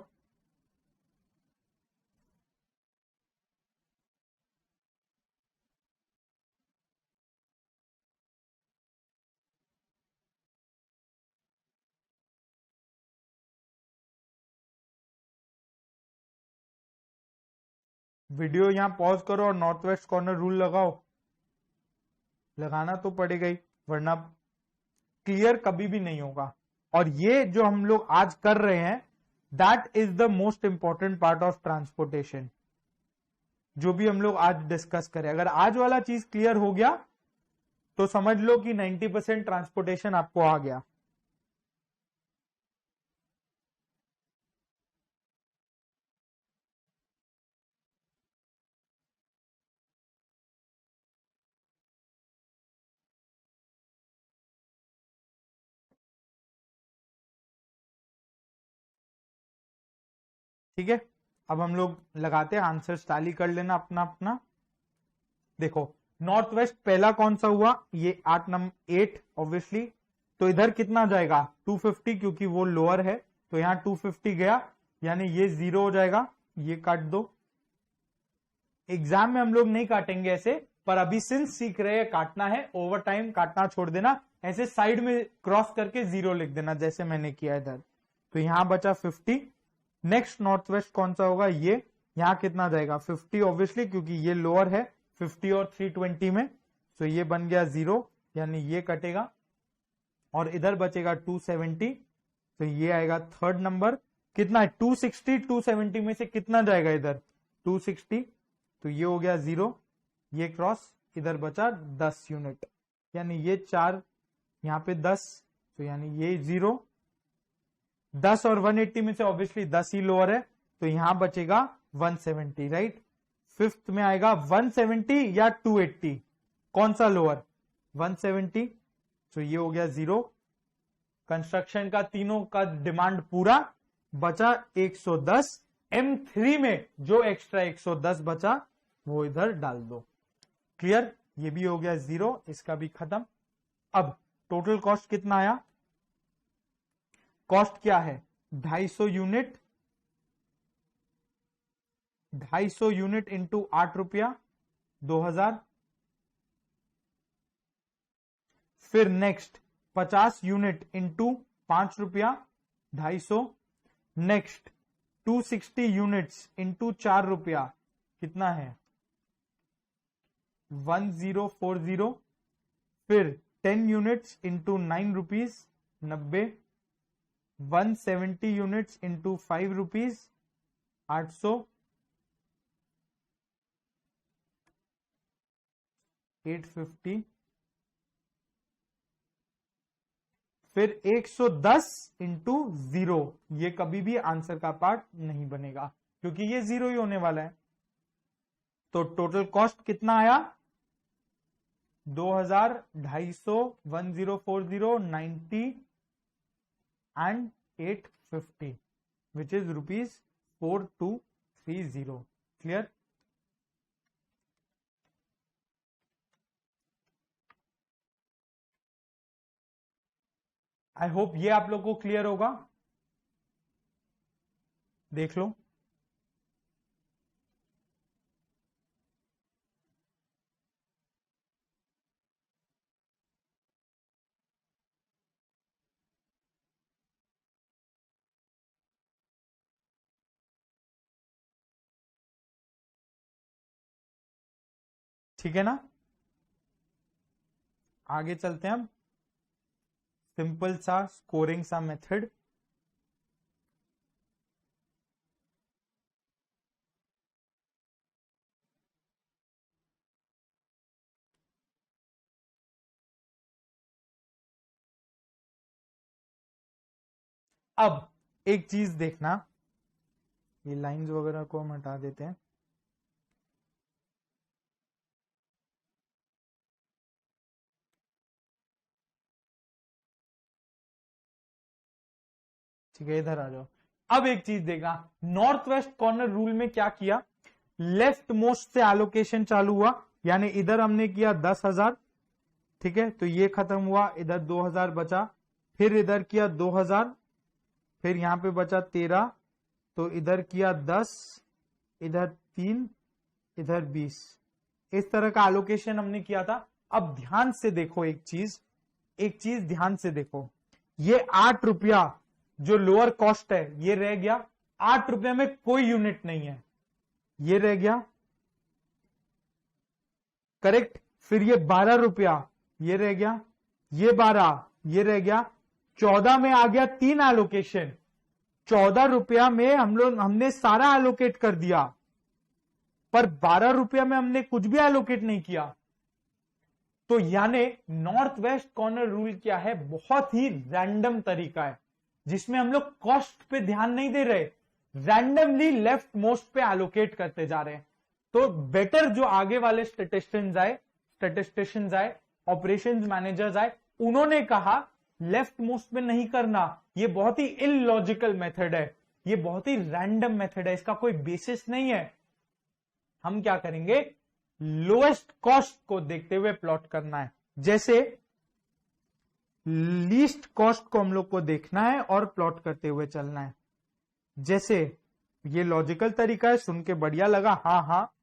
A: वीडियो यहां पॉज करो और नॉर्थ वेस्ट कॉर्नर रूल लगाओ, लगाना तो पड़ेगा ही, वरना क्लियर कभी भी नहीं होगा। और ये जो हम लोग आज कर रहे हैं, that is the most important part of transportation, जो भी हम लोग आज डिस्कस करें। अगर आज वाला चीज क्लियर हो गया तो समझ लो कि 90% ट्रांसपोर्टेशन आपको आ गया। ठीक है, अब हम लोग लगाते हैं, आंसर्स टैली कर लेना अपना अपना। देखो नॉर्थ वेस्ट पहला कौन सा हुआ, ये 8 ऑब्वियसली, तो इधर कितना जाएगा 250, क्योंकि वो लोअर है तो यहां 250 गया, यानी ये 0 हो जाएगा, ये काट दो। एग्जाम में हम लोग नहीं काटेंगे ऐसे, पर अभी सिंस सीख रहे हैं काटना है, ओवर टाइम काटना छोड़ देना, ऐसे साइड में क्रॉस करके 0 लिख देना जैसे मैंने किया इधर। तो यहां बचा 50। नेक्स्ट नॉर्थ वेस्ट कौन सा होगा, ये यहां कितना जाएगा 50 ऑब्वियसली, क्योंकि ये लोअर है 50 और 320 में, तो ये बन गया 0, यानी ये कटेगा, और इधर बचेगा 270, तो ये आएगा थर्ड नंबर। कितना है 260, 270 में से कितना जाएगा इधर 260, तो ये हो गया 0, ये क्रॉस, इधर बचा 10 यूनिट, यानी ये 4, यहां पे 10, तो यानी ये 0, 10 और 180 में से ऑब्वियसली 10 ही लोअर है, तो यहां बचेगा 170, राइट। फिफ्थ में आएगा 170 या 280, कौन सा लोअर 170, तो ये हो गया 0। कंस्ट्रक्शन का तीनों का डिमांड पूरा, बचा 110। M3 में जो एक्स्ट्रा 110 बचा वो इधर डाल दो। क्लियर, ये भी हो गया 0, इसका भी खत्म। अब टोटल कॉस्ट कितना आया, कॉस्ट क्या है 250 यूनिट, 250 यूनिट इंटू 8 रुपया 2000। फिर नेक्स्ट 50 यूनिट इंटू 5 रुपया 250। नेक्स्ट 260 यूनिट्स इंटू 4 रुपया कितना है 1040। फिर 10 units into 9 rupees 90। 170 units into 5 rupees 800। 850। फिर 110 इंटू 0, ये कभी भी आंसर का पार्ट नहीं बनेगा क्योंकि ये 0 ही होने वाला है। तो टोटल कॉस्ट कितना आया 2000, 250, 1040, 90 and 850 which is ₹4230। Clear. I hope ये आप लोग को क्लियर होगा, देख लो। ठीक है ना, आगे चलते हैं हम। सिंपल सा स्कोरिंग सा मेथड। अब एक चीज देखना, ये लाइंस वगैरह को हम हटा देते हैं। ठीक है, इधर आ जाओ। अब एक चीज देखना, नॉर्थ वेस्ट कॉर्नर रूल में क्या किया, लेफ्ट मोस्ट से एलोकेशन चालू हुआ, यानी इधर हमने किया 10,000, ठीक है, तो ये खत्म हुआ, इधर 2000 बचा। फिर इधर किया 2000, फिर यहां पे बचा 13, तो इधर किया 10, इधर 3, इधर 20। इस तरह का एलोकेशन हमने किया था। अब ध्यान से देखो एक चीज ध्यान से देखो, ये 8 रुपया जो लोअर कॉस्ट है ये रह गया, 8 रुपये में कोई यूनिट नहीं है, ये रह गया, करेक्ट। फिर ये 12 रुपया ये रह गया, ये 12 ये रह गया, 14 में आ गया 3 एलोकेशन। 14 रुपया में हमने सारा एलोकेट कर दिया, पर 12 रुपया में हमने कुछ भी एलोकेट नहीं किया। तो यानी नॉर्थ वेस्ट कॉर्नर रूल क्या है, बहुत ही रैंडम तरीका है जिसमें हम लोग कॉस्ट पे ध्यान नहीं दे रहे, रैंडमली लेफ्ट मोस्ट पे एलोकेट करते जा रहे हैं। तो बेटर जो आगे वाले स्टैटिस्टिशियंस आए, ऑपरेशंस मैनेजर्स आए, उन्होंने कहा लेफ्ट मोस्ट पे नहीं करना, ये बहुत ही इलॉजिकल मेथड है, ये बहुत ही रैंडम मेथड है, इसका कोई बेसिस नहीं है। हम क्या करेंगे, लोएस्ट कॉस्ट को देखते हुए प्लॉट करना है। जैसे लीस्ट कॉस्ट को हम लोग को देखना है और प्लॉट करते हुए चलना है। जैसे ये लॉजिकल तरीका है, सुन के बढ़िया लगा, हाँ।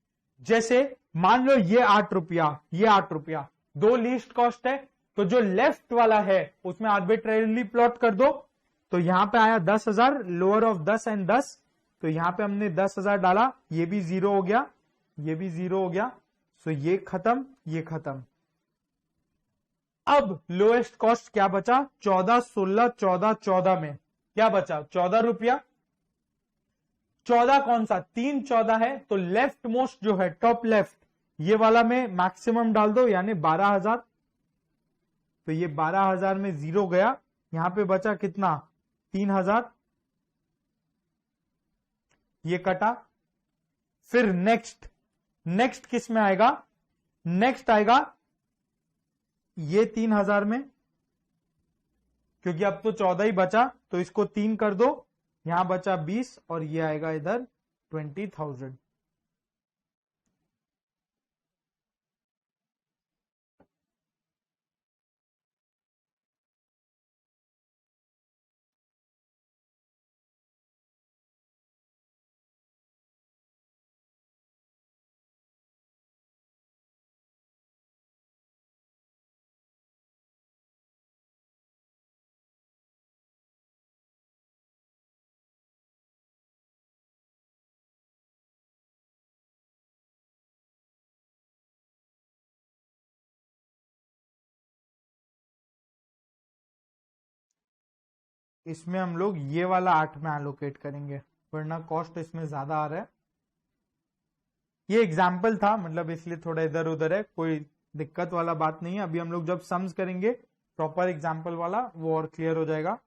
A: जैसे मान लो ये 8 रुपया, ये 8 रुपया, 2 लीस्ट कॉस्ट है, तो जो लेफ्ट वाला है उसमें आर्बिट्रेरली प्लॉट कर दो। तो यहां पे आया 10,000, लोअर ऑफ 10 एंड 10, तो यहां पे हमने 10,000 डाला, ये भी 0 हो गया, ये भी 0 हो गया। सो ये खत्म, ये खत्म। अब लोएस्ट कॉस्ट क्या बचा, 14, 16, 14, 14 में क्या बचा, 14 रुपया। 14 कौन सा, 3 14 है, तो लेफ्ट मोस्ट जो है टॉप लेफ्ट, ये वाला में मैक्सिमम डाल दो, यानी 12,000। तो ये 12,000 में 0 गया, यहां पे बचा कितना, 3,000, ये कटा। फिर नेक्स्ट किस में आएगा, नेक्स्ट आएगा ये 3,000 में, क्योंकि अब तो 14 ही बचा, तो इसको 3 कर दो, यहां बचा 20 और ये आएगा इधर 20,000। इसमें हम लोग ये वाला 8 में एलोकेट करेंगे, वरना कॉस्ट इसमें ज्यादा आ रहा है। ये एग्जाम्पल था, मतलब इसलिए थोड़ा इधर उधर है, कोई दिक्कत वाला बात नहीं है। अभी हम लोग जब सम्स करेंगे प्रॉपर एग्जाम्पल वाला, वो और क्लियर हो जाएगा।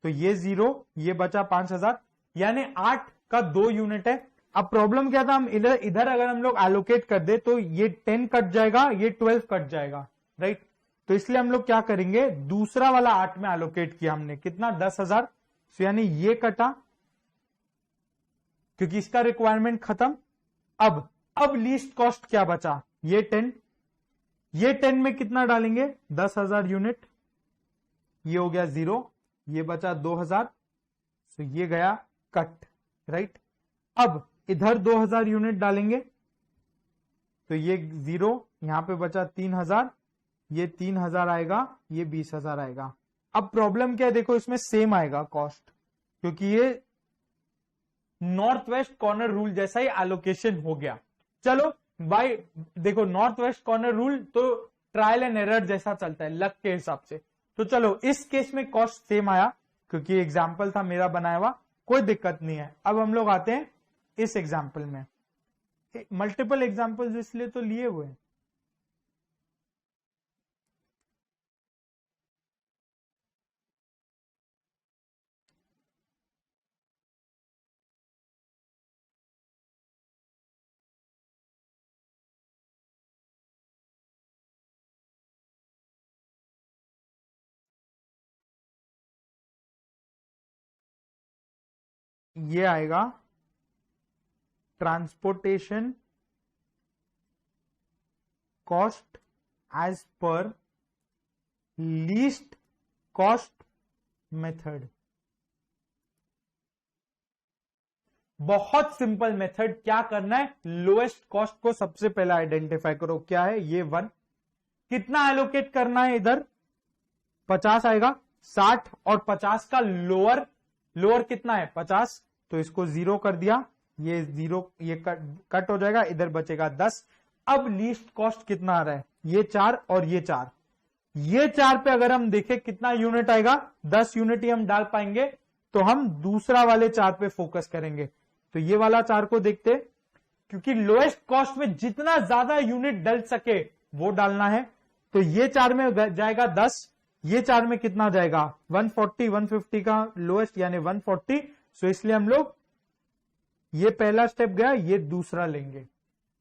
A: तो ये 0, ये बचा 5,000, यानी 8 का 2 यूनिट है। अब प्रॉब्लम क्या था, हम इधर अगर हम लोग एलोकेट कर दे तो ये 10 कट जाएगा, ये 12 कट जाएगा, राइट। तो इसलिए हम लोग क्या करेंगे, दूसरा वाला 8 में एलोकेट किया हमने, कितना, 10,000। तो यानी ये कटा, क्योंकि इसका रिक्वायरमेंट खत्म। अब लीस्ट कॉस्ट क्या बचा, ये 10, ये 10 में कितना डालेंगे, 10,000 यूनिट, ये हो गया 0, ये बचा 2,000, तो ये गया कट, राइट। अब इधर 2,000 यूनिट डालेंगे, तो ये 0, यहां पे बचा 3,000, ये 3,000 आएगा, ये 20,000 आएगा। अब प्रॉब्लम क्या है, देखो इसमें सेम आएगा कॉस्ट, क्योंकि ये नॉर्थ वेस्ट कॉर्नर रूल जैसा ही एलोकेशन हो गया। चलो भाई देखो, नॉर्थ वेस्ट कॉर्नर रूल तो ट्रायल एंड एरर जैसा चलता है लक के हिसाब से। तो चलो इस केस में कॉस्ट सेम आया, क्योंकि एग्जाम्पल था मेरा बनाया हुआ, कोई दिक्कत नहीं है। अब हम लोग आते हैं इस एग्जाम्पल में, मल्टीपल एग्जाम्पल्स इसलिए तो लिए हुए हैं। ये आएगा transportation cost as per least cost method. बहुत सिंपल मेथड, क्या करना है, लोएस्ट कॉस्ट को सबसे पहले आइडेंटिफाई करो, क्या है ये 1, कितना एलोकेट करना है, इधर 50 आएगा, 60 और 50 का लोअर कितना है 50, तो इसको 0 कर दिया, ये 0 ये कट हो जाएगा, इधर बचेगा 10। अब लीस्ट कॉस्ट कितना आ रहा है, ये 4 और ये 4, ये 4 पे अगर हम देखें कितना यूनिट आएगा, 10 यूनिट ही हम डाल पाएंगे, तो हम दूसरा वाले 4 पे फोकस करेंगे। तो ये वाला 4 को देखते, क्योंकि लोएस्ट कॉस्ट में जितना ज्यादा यूनिट डल सके वो डालना है। तो ये 4 में जाएगा 10, ये 4 में कितना जाएगा 140, 150 का लोएस्ट यानी 140। सो इसलिए हम लोग ये पहला स्टेप गया, ये दूसरा लेंगे,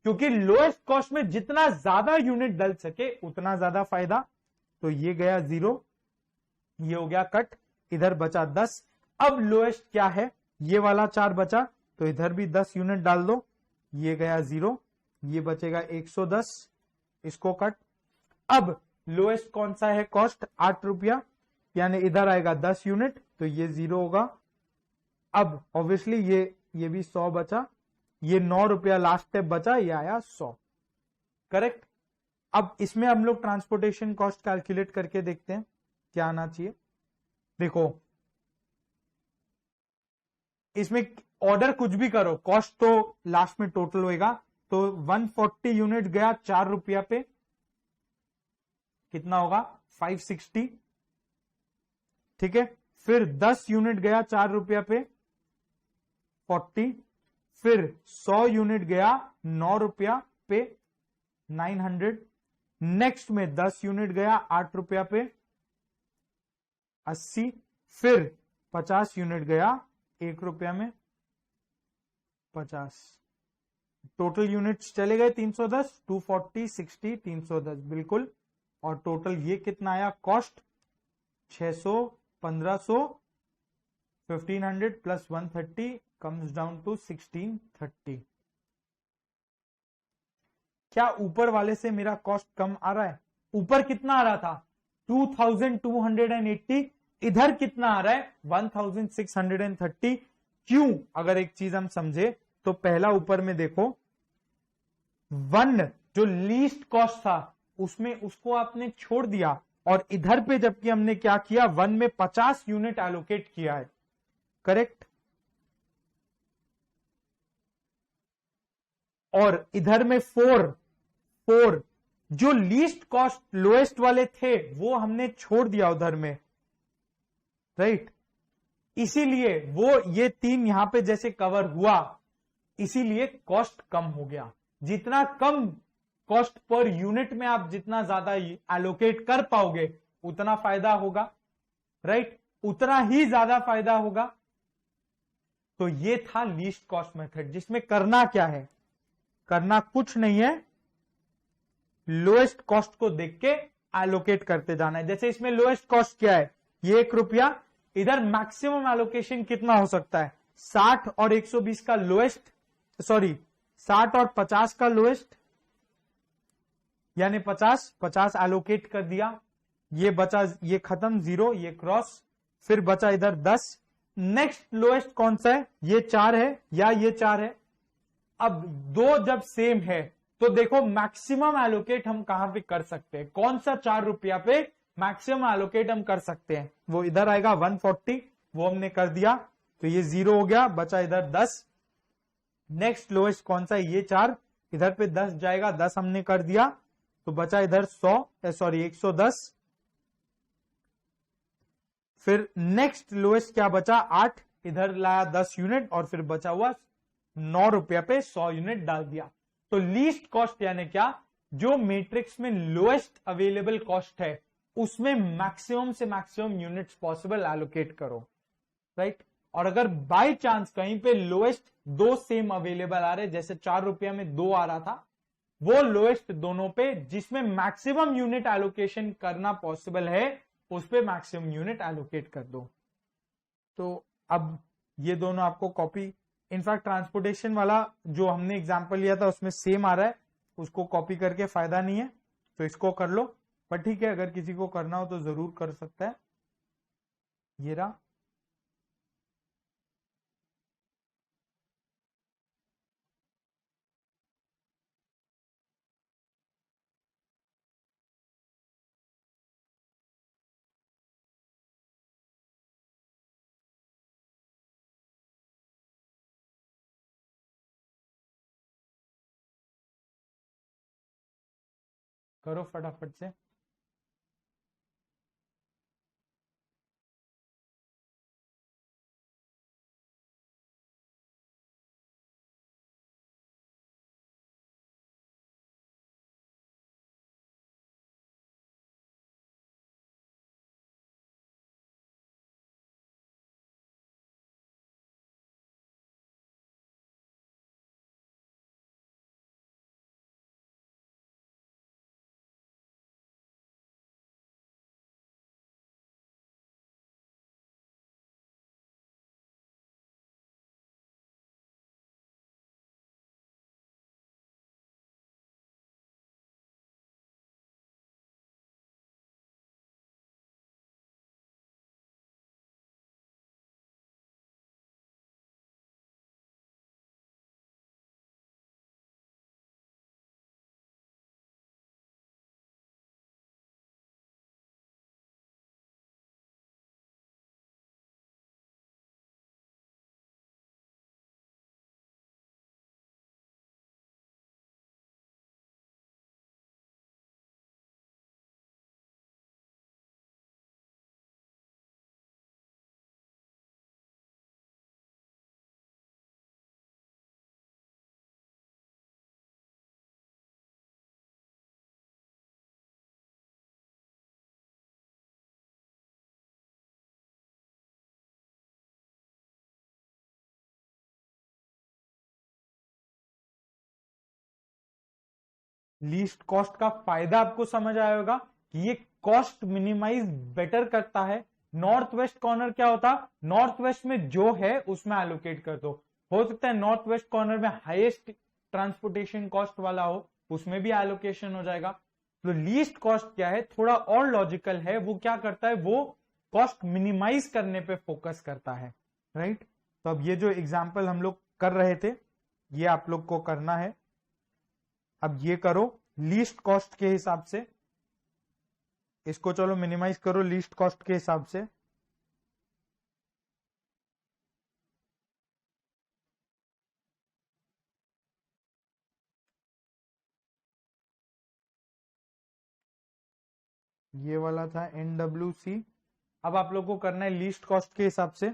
A: क्योंकि लोएस्ट कॉस्ट में जितना ज्यादा यूनिट डल सके उतना ज्यादा फायदा। तो ये गया 0, ये हो गया कट, इधर बचा 10। अब लोएस्ट क्या है, ये वाला 4 बचा, तो इधर भी 10 यूनिट डाल दो, ये गया 0, ये बचेगा 110, इसको कट। अब लोएस्ट कौन सा है कॉस्ट, 8 रुपया, यानी इधर आएगा 10 यूनिट, तो ये 0 होगा। अब ऑब्वियसली ये भी 100 बचा, ये 9 रुपया लास्ट स्टेप बचा, ये आया 100, करेक्ट। अब इसमें हम लोग ट्रांसपोर्टेशन कॉस्ट कैलकुलेट करके देखते हैं क्या आना चाहिए। देखो इसमें ऑर्डर कुछ भी करो, कॉस्ट तो लास्ट में टोटल होएगा। तो 140 यूनिट गया 4 रुपया पे, कितना होगा 560, ठीक है। फिर 10 यूनिट गया 4 रुपया पे 40, फिर 100 यूनिट गया 9 रुपया पे 900, नेक्स्ट में 10 यूनिट गया 8 रुपया पे 80, फिर 50 यूनिट गया 1 रुपया में 50, टोटल यूनिट्स चले गए 310, 240, 60, 310 बिल्कुल। और टोटल ये कितना आया cost 600, 1500, 1500 plus 130 comes down to 1630। क्या ऊपर वाले से मेरा कॉस्ट कम आ रहा है? ऊपर कितना आ रहा था 2280, इधर कितना आ रहा है 1630। क्यों? अगर एक चीज हम समझे तो पहला ऊपर में देखो 1 जो लीस्ट कॉस्ट था उसमें उसको आपने छोड़ दिया, और इधर पे जबकि हमने क्या किया 1 में 50 यूनिट एलोकेट किया है, करेक्ट। और इधर में 4 जो लीस्ट कॉस्ट लोएस्ट वाले थे वो हमने छोड़ दिया उधर में, राइट। इसीलिए वो ये 3 यहां पे जैसे कवर हुआ, इसीलिए कॉस्ट कम हो गया। जितना कम कॉस्ट पर यूनिट में आप जितना ज्यादा एलोकेट कर पाओगे उतना फायदा होगा, राइट, उतना ही ज्यादा फायदा होगा। तो ये था लीस्ट कॉस्ट मेथड, जिसमें करना क्या है, करना कुछ नहीं है, लोएस्ट कॉस्ट को देख के एलोकेट करते जाना है। जैसे इसमें लोएस्ट कॉस्ट क्या है, ये 1 रुपया, इधर मैक्सिमम एलोकेशन कितना हो सकता है 60 और 120 का लोएस्ट, सॉरी 60 और 50 का लोएस्ट, यानी 50 एलोकेट कर दिया, ये बचा, ये खत्म 0, ये क्रॉस, फिर बचा इधर 10। नेक्स्ट लोएस्ट कौन सा है, ये 4 है या ये 4 है। अब 2 जब सेम है तो देखो मैक्सिमम एलोकेट हम कहां पे कर सकते हैं, कौन सा 4 रुपया पे मैक्सिमम एलोकेट हम कर सकते हैं, वो इधर आएगा 140, वो हमने कर दिया, तो ये 0 हो गया, बचा इधर 10। नेक्स्ट लोएस्ट कौन सा है, ये 4, इधर पे 10 जाएगा, 10 हमने कर दिया, तो बचा इधर 110। फिर नेक्स्ट लोएस्ट क्या बचा 8, इधर लाया 10 यूनिट, और फिर बचा हुआ 9 रुपया पे 100 यूनिट डाल दिया। तो लीस्ट कॉस्ट यानी क्या, जो मैट्रिक्स में लोएस्ट अवेलेबल कॉस्ट है उसमें मैक्सिमम से मैक्सिमम यूनिट्स पॉसिबल एलोकेट करो, राइट। और अगर बाय चांस कहीं पे लोएस्ट 2 सेम अवेलेबल आ रहे, जैसे 4 रुपया में 2 आ रहा था, वो लोएस्ट दोनों पे जिसमें मैक्सिमम यूनिट एलोकेशन करना पॉसिबल है उस पे मैक्सिमम यूनिट एलोकेट कर दो। तो अब ये दोनों आपको कॉपी, इनफैक्ट ट्रांसपोर्टेशन वाला जो हमने एग्जांपल लिया था उसमें सेम आ रहा है, उसको कॉपी करके फायदा नहीं है, तो इसको कर लो। पर ठीक है, अगर किसी को करना हो तो जरूर कर सकता है। ये रहा। करो फटाफट से। लीस्ट कॉस्ट का फायदा आपको समझ आया होगा कि ये कॉस्ट मिनिमाइज बेटर करता है। नॉर्थ वेस्ट कॉर्नर क्या होता, नॉर्थ वेस्ट में जो है उसमें एलोकेट कर दो। हो सकता है नॉर्थ वेस्ट कॉर्नर में हाईएस्ट ट्रांसपोर्टेशन कॉस्ट वाला हो, उसमें भी एलोकेशन हो जाएगा। तो लीस्ट कॉस्ट क्या है, थोड़ा और लॉजिकल है। वो क्या करता है, वो कॉस्ट मिनिमाइज करने पे फोकस करता है, राइट। तो अब ये जो एग्जाम्पल हम लोग कर रहे थे, ये आप लोग को करना है। अब ये करो लीस्ट कॉस्ट के हिसाब से, इसको चलो मिनिमाइज करो लीस्ट कॉस्ट के हिसाब से। ये वाला था NWC। अब आप लोग को करना है लीस्ट कॉस्ट के हिसाब से,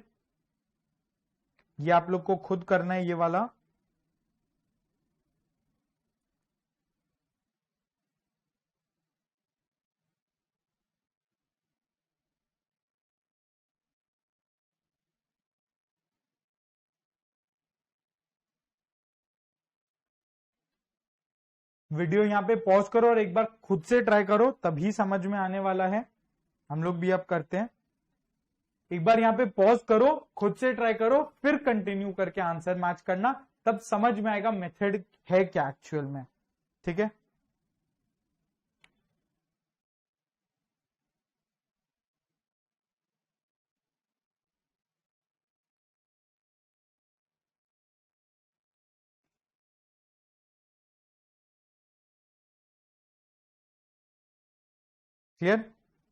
A: ये आप लोग को खुद करना है ये वाला। वीडियो यहाँ पे पॉज करो और एक बार खुद से ट्राई करो, तभी समझ में आने वाला है। हम लोग भी अब करते हैं। एक बार यहाँ पे पॉज करो, खुद से ट्राई करो, फिर कंटिन्यू करके आंसर मैच करना, तब समझ में आएगा मेथड है क्या एक्चुअल में, ठीक है। क्लियर।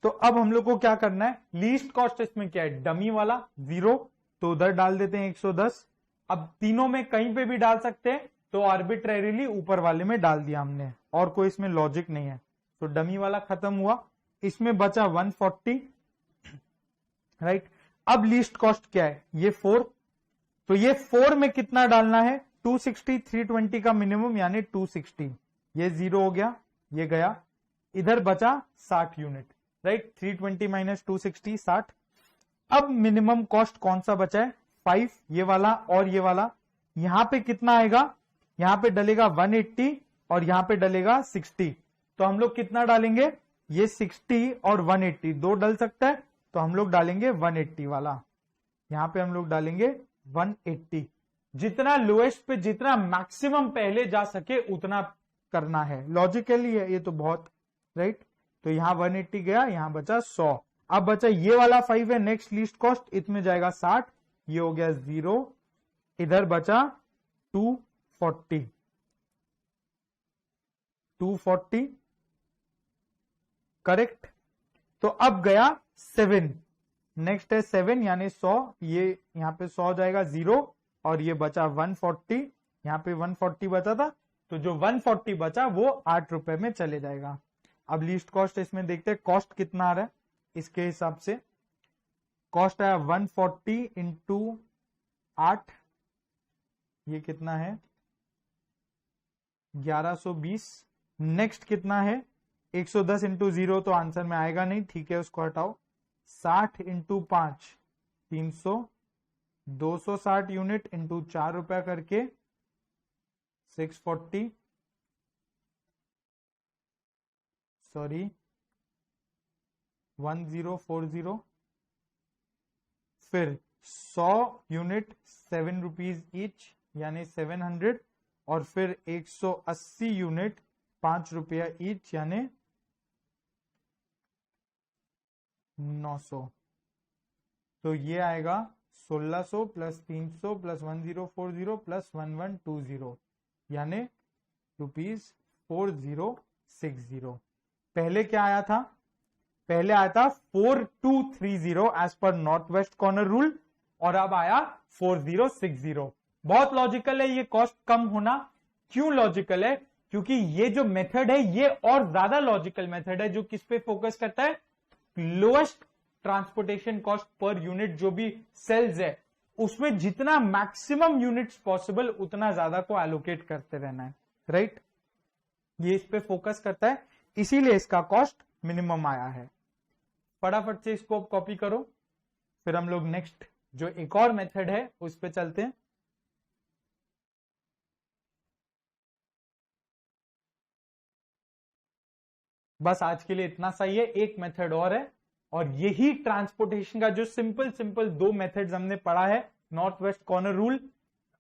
A: तो अब हम लोग को क्या करना है, लीस्ट कॉस्ट इसमें क्या है, डमी वाला 0, तो उधर डाल देते हैं 110। अब तीनों में कहीं पे भी डाल सकते हैं, तो आर्बिट्रेरीली ऊपर वाले में डाल दिया हमने, और कोई इसमें लॉजिक नहीं है। तो डमी वाला खत्म हुआ, इसमें बचा 140, राइट। अब लीस्ट कॉस्ट क्या है, ये 4, तो ये 4 में कितना डालना है, 260, 320 का मिनिमम यानी 260। ये 0 हो गया, ये गया, इधर बचा 60 यूनिट, राइट। 320 माइनस 260 60। अब मिनिमम कॉस्ट कौन सा बचा है, 5, ये वाला और ये वाला। यहां पे कितना आएगा, यहां पे डलेगा 180 और यहां पे डलेगा 60। तो हम लोग कितना डालेंगे, ये 60 और 180 दो डल सकता है, तो हम लोग डालेंगे 180 वाला। यहां पे हम लोग डालेंगे 180। जितना लोएस्ट पे जितना मैक्सिमम पहले जा सके उतना करना है, लॉजिकली है ये तो बहुत, राइट। तो यहां 180 गया, यहां बचा 100। अब बचा ये वाला 5 है नेक्स्ट लीस्ट कॉस्ट, इसमें जाएगा 60, ये हो गया 0, इधर बचा 240, 240 करेक्ट। तो अब गया 7, नेक्स्ट है 7 यानी 100, ये यहां पे 100 जाएगा 0, और ये बचा 140, यहां पे 140 बचा था, तो जो 140 बचा वो 8 रुपए में चले जाएगा। अब लीस्ट कॉस्ट इसमें देखते हैं कॉस्ट कितना आ रहा है इसके हिसाब से। कॉस्ट आया 140 इंटू 8, ये कितना है 1120। नेक्स्ट कितना है 110 इंटू 0, तो आंसर में आएगा नहीं, ठीक है उसको हटाओ। 60 इंटू 5 300, 260 यूनिट इंटू 4 रुपया करके 640, सॉरी 1040, फिर 100 यूनिट 7 रुपीज ईच यानी 700, और फिर 180 यूनिट 5 रुपया ईच यानी 900। तो ये आएगा 1600 प्लस 300 प्लस 1040 प्लस 1120 यानी ₹4060। पहले क्या आया था, पहले आया था 4230 as per north west corner rule, और अब आया 4060। बहुत लॉजिकल है ये कॉस्ट कम होना। क्यों लॉजिकल है? क्योंकि ये जो मेथड है ये और ज्यादा लॉजिकल मेथड है, जो किस पे फोकस करता है, lowest transportation cost per unit जो भी सेल्स है उसमें जितना मैक्सिमम यूनिट्स पॉसिबल उतना ज्यादा को एलोकेट करते रहना है, राइट। ये इस पे फोकस करता है, इसीलिए इसका कॉस्ट मिनिमम आया है। फटाफट से इसको कॉपी करो, फिर हम लोग नेक्स्ट जो एक और मेथड है उस पे चलते हैं। बस आज के लिए इतना सही है, एक मेथड और है, और यही ट्रांसपोर्टेशन का जो सिंपल सिंपल दो मेथड्स हमने पढ़ा है, नॉर्थ वेस्ट कॉर्नर रूल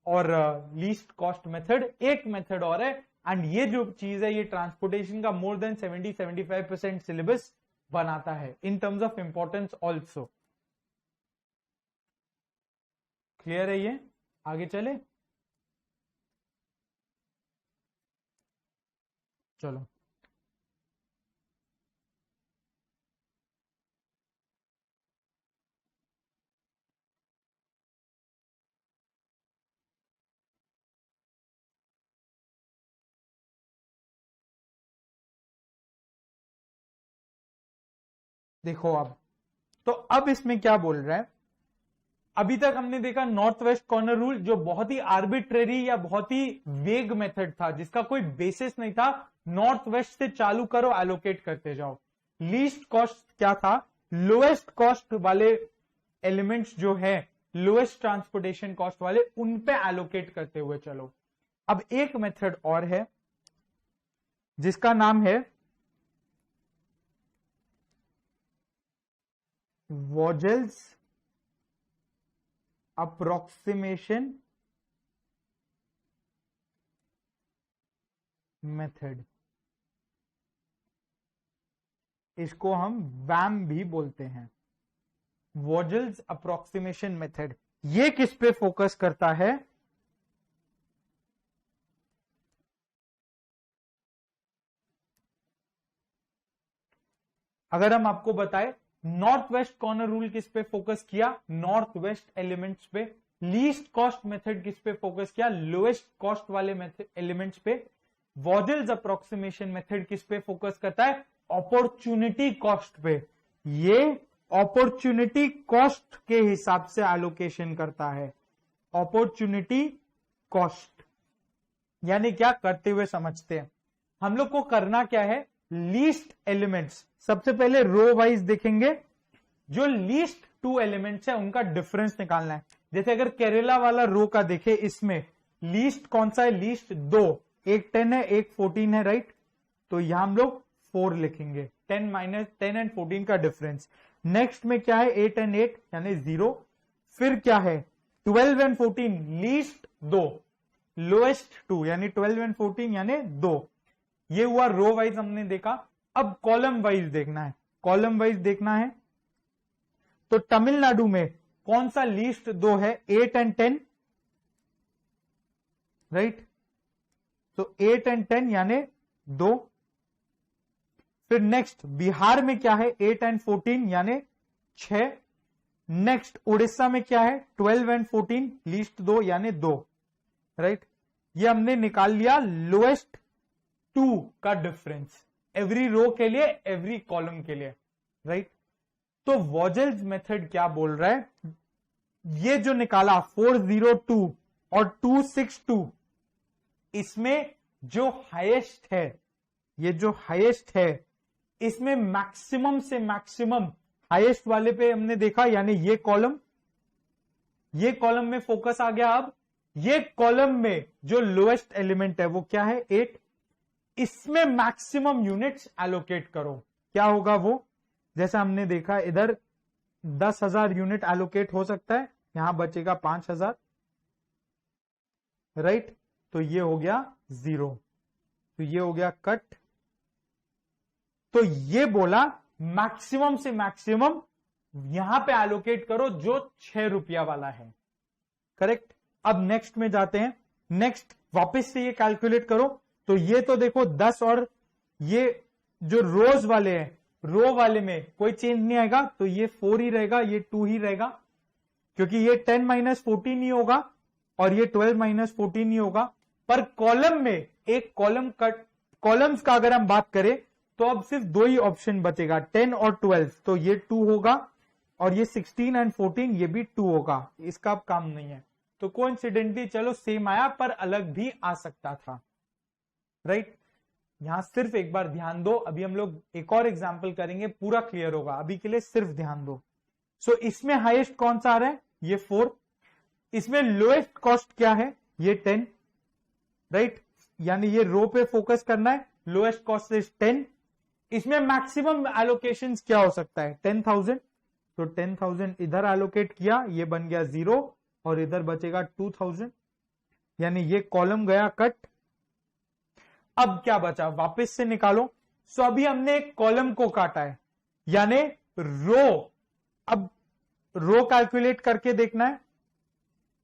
A: और लीस्ट कॉस्ट मेथड, एक मेथड और है। एंड ये जो चीज है ये ट्रांसपोर्टेशन का मोर देन 70-75% सिलेबस बनाता है in terms of importance also. Clear है ये? आगे चले, चलो। देखो अब इसमें क्या बोल रहा है, अभी तक हमने देखा नॉर्थ वेस्ट कॉर्नर रूल जो बहुत ही आर्बिट्रेरी या बहुत ही वेग मेथड था, जिसका कोई बेसिस नहीं था, नॉर्थ वेस्ट से चालू करो एलोकेट करते जाओ। लीस्ट कॉस्ट क्या था, लोएस्ट कॉस्ट वाले एलिमेंट्स जो है, लोएस्ट ट्रांसपोर्टेशन कॉस्ट वाले, उन पे एलोकेट करते हुए चलो। अब एक मेथड और है जिसका नाम है वोजेल्स अप्रोक्सीमेशन मेथड, इसको हम वैम भी बोलते हैं, वोजेल्स अप्रोक्सीमेशन मेथड। ये किस पे फोकस करता है, अगर हम आपको बताएं नॉर्थ वेस्ट कॉर्नर रूल किस पे फोकस किया, नॉर्थ वेस्ट एलिमेंट्स पे। लीस्ट कॉस्ट मेथड किस पे फोकस किया, लोएस्ट कॉस्ट वाले एलिमेंट्स पे। वोजेल्स अप्रोक्सीमेशन मेथड किस पे फोकस करता है, अपॉर्चुनिटी कॉस्ट पे। ये अपॉर्चुनिटी कॉस्ट के हिसाब से एलोकेशन करता है, अपॉर्चुनिटी कॉस्ट। यानी क्या करते हुए समझते हैं, हम लोग को करना क्या है, लीस्ट एलिमेंट्स सबसे पहले रो वाइज देखेंगे, जो लीस्ट टू एलिमेंट्स है उनका डिफरेंस निकालना है। जैसे अगर केरला वाला रो का देखे, इसमें लीस्ट कौन सा है, लीस्ट 2, एक 10 है एक 14 है, राइट। तो यहां हम लोग 4 लिखेंगे, 10 एंड 14 का डिफरेंस। नेक्स्ट में क्या है, 8 एंड 8 यानी 0। फिर क्या है 12 एंड 14, लीस्ट 2, लोएस्ट 2 यानी 12 एंड 14 यानी 2। ये हुआ रो वाइज हमने देखा। अब कॉलम वाइज देखना है, कॉलम वाइज देखना है तो तमिलनाडु में कौन सा लीस्ट 2 है, 8 एंड 10, राइट। तो 8 एंड 10 यानी 2। फिर नेक्स्ट बिहार में क्या है, 8 एंड 14 यानी 6। नेक्स्ट उड़ीसा में क्या है, 12 एंड 14 लीस्ट 2 यानी 2, राइट। ये हमने निकाल लिया लोएस्ट 2 का डिफरेंस। एवरी रो के लिए, एवरी कॉलम के लिए, राइट। तो वॉजेल्स मेथड क्या बोल रहा है, ये जो निकाला 402 और 262, इसमें जो हाईएस्ट है, ये जो हाईएस्ट है, इसमें मैक्सिमम से मैक्सिमम हाईएस्ट वाले पे हमने देखा, यानी ये कॉलम में फोकस आ गया। अब ये कॉलम में जो लोएस्ट एलिमेंट है वो क्या है, 8, इसमें मैक्सिमम यूनिट्स एलोकेट करो। क्या होगा वो, जैसा हमने देखा इधर 10,000 यूनिट एलोकेट हो सकता है, यहां बचेगा 5,000, राइट। तो ये हो गया 0, तो ये हो गया कट। तो ये बोला मैक्सिमम से मैक्सिमम यहां पे एलोकेट करो जो 6 रुपया वाला है, करेक्ट। अब नेक्स्ट में जाते हैं, नेक्स्ट वापस से ये कैलकुलेट करो। तो ये तो देखो 10 और ये जो रोज वाले हैं, रो वाले में कोई चेंज नहीं आएगा, तो ये 4 ही रहेगा, ये 2 ही रहेगा, क्योंकि ये 10 - 14 ही होगा और ये 12 - 14 ही होगा। पर कॉलम में एक कॉलम कट, कॉलम्स का अगर हम बात करें तो अब सिर्फ 2 ही ऑप्शन बचेगा, 10 और 12। तो ये 2 होगा और ये 16 और 14 ये भी 2 होगा, इसका अब काम नहीं है। तो कोइंसिडेंटली चलो सेम आया, पर अलग भी आ सकता था, राइट। यहां सिर्फ एक बार ध्यान दो, अभी हम लोग एक और एग्जांपल करेंगे, पूरा क्लियर होगा, अभी के लिए सिर्फ ध्यान दो। सो इसमें हाईएस्ट कौन सा आ रहा है, ये 4, इसमें लोएस्ट कॉस्ट क्या है, ये 10, राइट। यानी ये रो पे फोकस करना है, लोएस्ट कॉस्ट इज 10। इसमें मैक्सिमम एलोकेशन क्या हो सकता है, 10,000, तो 10,000 इधर एलोकेट किया, ये बन गया 0 और इधर बचेगा 2,000, यानी ये कॉलम गया कट। अब क्या बचा, वापस से निकालो। सो अभी हमने एक कॉलम को काटा है, यानी रो, अब रो कैलकुलेट करके देखना है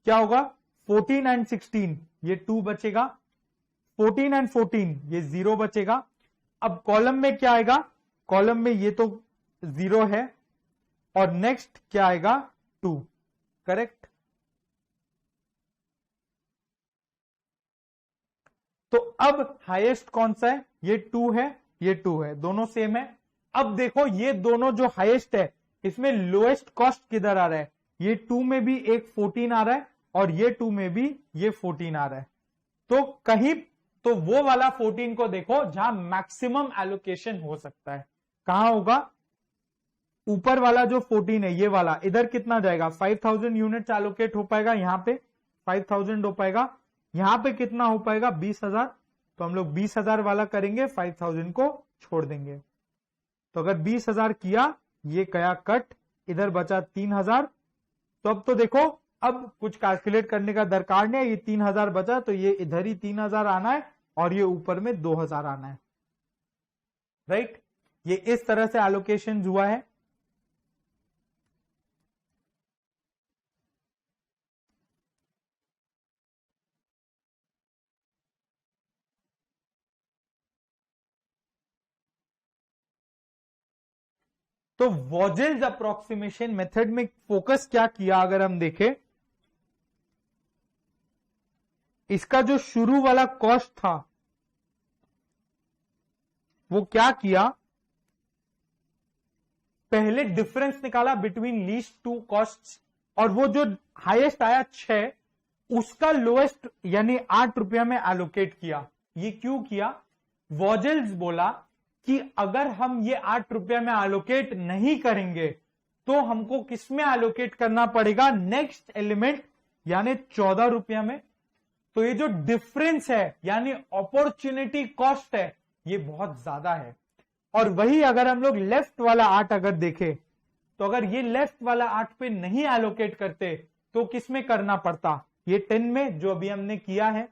A: क्या होगा, 14 और 16 ये 2 बचेगा, 14 और 14 ये 0 बचेगा। अब कॉलम में क्या आएगा, कॉलम में ये तो 0 है और नेक्स्ट क्या आएगा, 2, करेक्ट। तो अब हाईएस्ट कौन सा है, ये 2 है, ये 2 है, दोनों सेम है। अब देखो ये दोनों जो हाईएस्ट है, इसमें लोएस्ट कॉस्ट किधर आ रहा है, ये 2 में भी एक 14 आ रहा है और ये 2 में भी ये 14 आ रहा है। तो कहीं तो वो वाला 14 को देखो जहां मैक्सिमम एलोकेशन हो सकता है, कहां होगा, ऊपर वाला जो 14 है ये वाला, इधर कितना जाएगा, 5,000 यूनिट एलोकेट हो पाएगा, यहां पे 5,000 हो पाएगा, यहां पे कितना हो पाएगा, 20,000। तो हम लोग 20,000 वाला करेंगे, 5,000 को छोड़ देंगे। तो अगर 20,000 किया, ये गया कट, इधर बचा 3,000। तो अब तो देखो अब कुछ कैलकुलेट करने का दरकार नहीं है, ये 3,000 बचा, तो ये इधर ही 3,000 आना है और ये ऊपर में 2,000 आना है, राइट। ये इस तरह से एलोकेशन हुआ है। तो वॉजेल्स अप्रोक्सीमेशन मेथड में फोकस क्या किया, अगर हम देखें, इसका जो शुरू वाला कॉस्ट था वो क्या किया, पहले डिफरेंस निकाला बिटवीन लीस्ट टू कॉस्ट्स, और वो जो हाईएस्ट आया 6, उसका लोएस्ट यानी 8 रुपया में एलोकेट किया। ये क्यों किया, वॉजेल्स बोला कि अगर हम ये 8 रुपया में एलोकेट नहीं करेंगे तो हमको किस में एलोकेट करना पड़ेगा, नेक्स्ट एलिमेंट यानी 14 रुपया में। तो ये जो डिफरेंस है यानी अपॉर्चुनिटी कॉस्ट है, ये बहुत ज्यादा है। और वही अगर हम लोग लेफ्ट वाला 8 अगर देखें, तो अगर ये लेफ्ट वाला 8 पे नहीं एलोकेट करते तो किस में करना पड़ता, ये 10 में, जो अभी हमने किया है।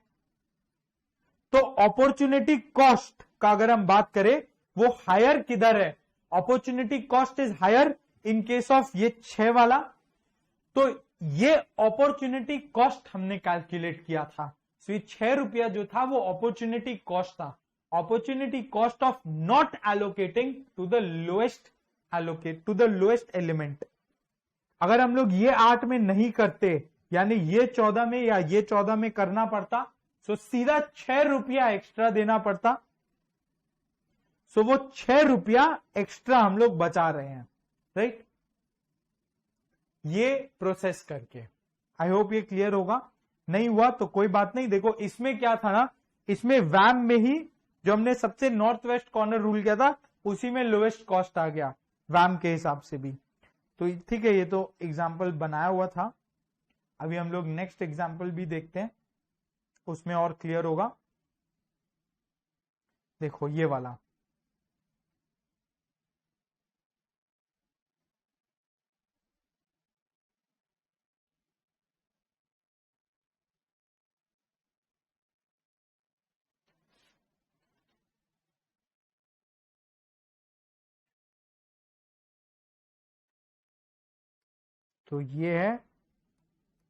A: तो अपॉर्चुनिटी कॉस्ट का अगर हम बात करें, वो हायर किधर है, opportunity cost is higher in case of ये 6 वाला। तो ये अपॉर्चुनिटी कॉस्ट हमने कैलकुलेट किया था। सो ये 6 रुपया जो था वो अपॉर्चुनिटी कॉस्ट था, opportunity cost of not allocating to the lowest element. अगर हम लोग ये 8 में नहीं करते, यानी ये 14 में या ये 14 में करना पड़ता, सो सीधा 6 रुपया एक्स्ट्रा देना पड़ता। सो वो 6 रुपया एक्स्ट्रा हम लोग बचा रहे हैं, राइट, ये प्रोसेस करके। आई होप ये क्लियर होगा। नहीं हुआ तो कोई बात नहीं। देखो इसमें क्या था ना, इसमें वैम में ही जो हमने सबसे नॉर्थ वेस्ट कॉर्नर रूल किया था उसी में लोएस्ट कॉस्ट आ गया वैम के हिसाब से भी। तो ठीक है, ये तो एग्जाम्पल बनाया हुआ था। अभी हम लोग नेक्स्ट एग्जाम्पल भी देखते हैं, उसमें और क्लियर होगा। देखो ये वाला, तो ये है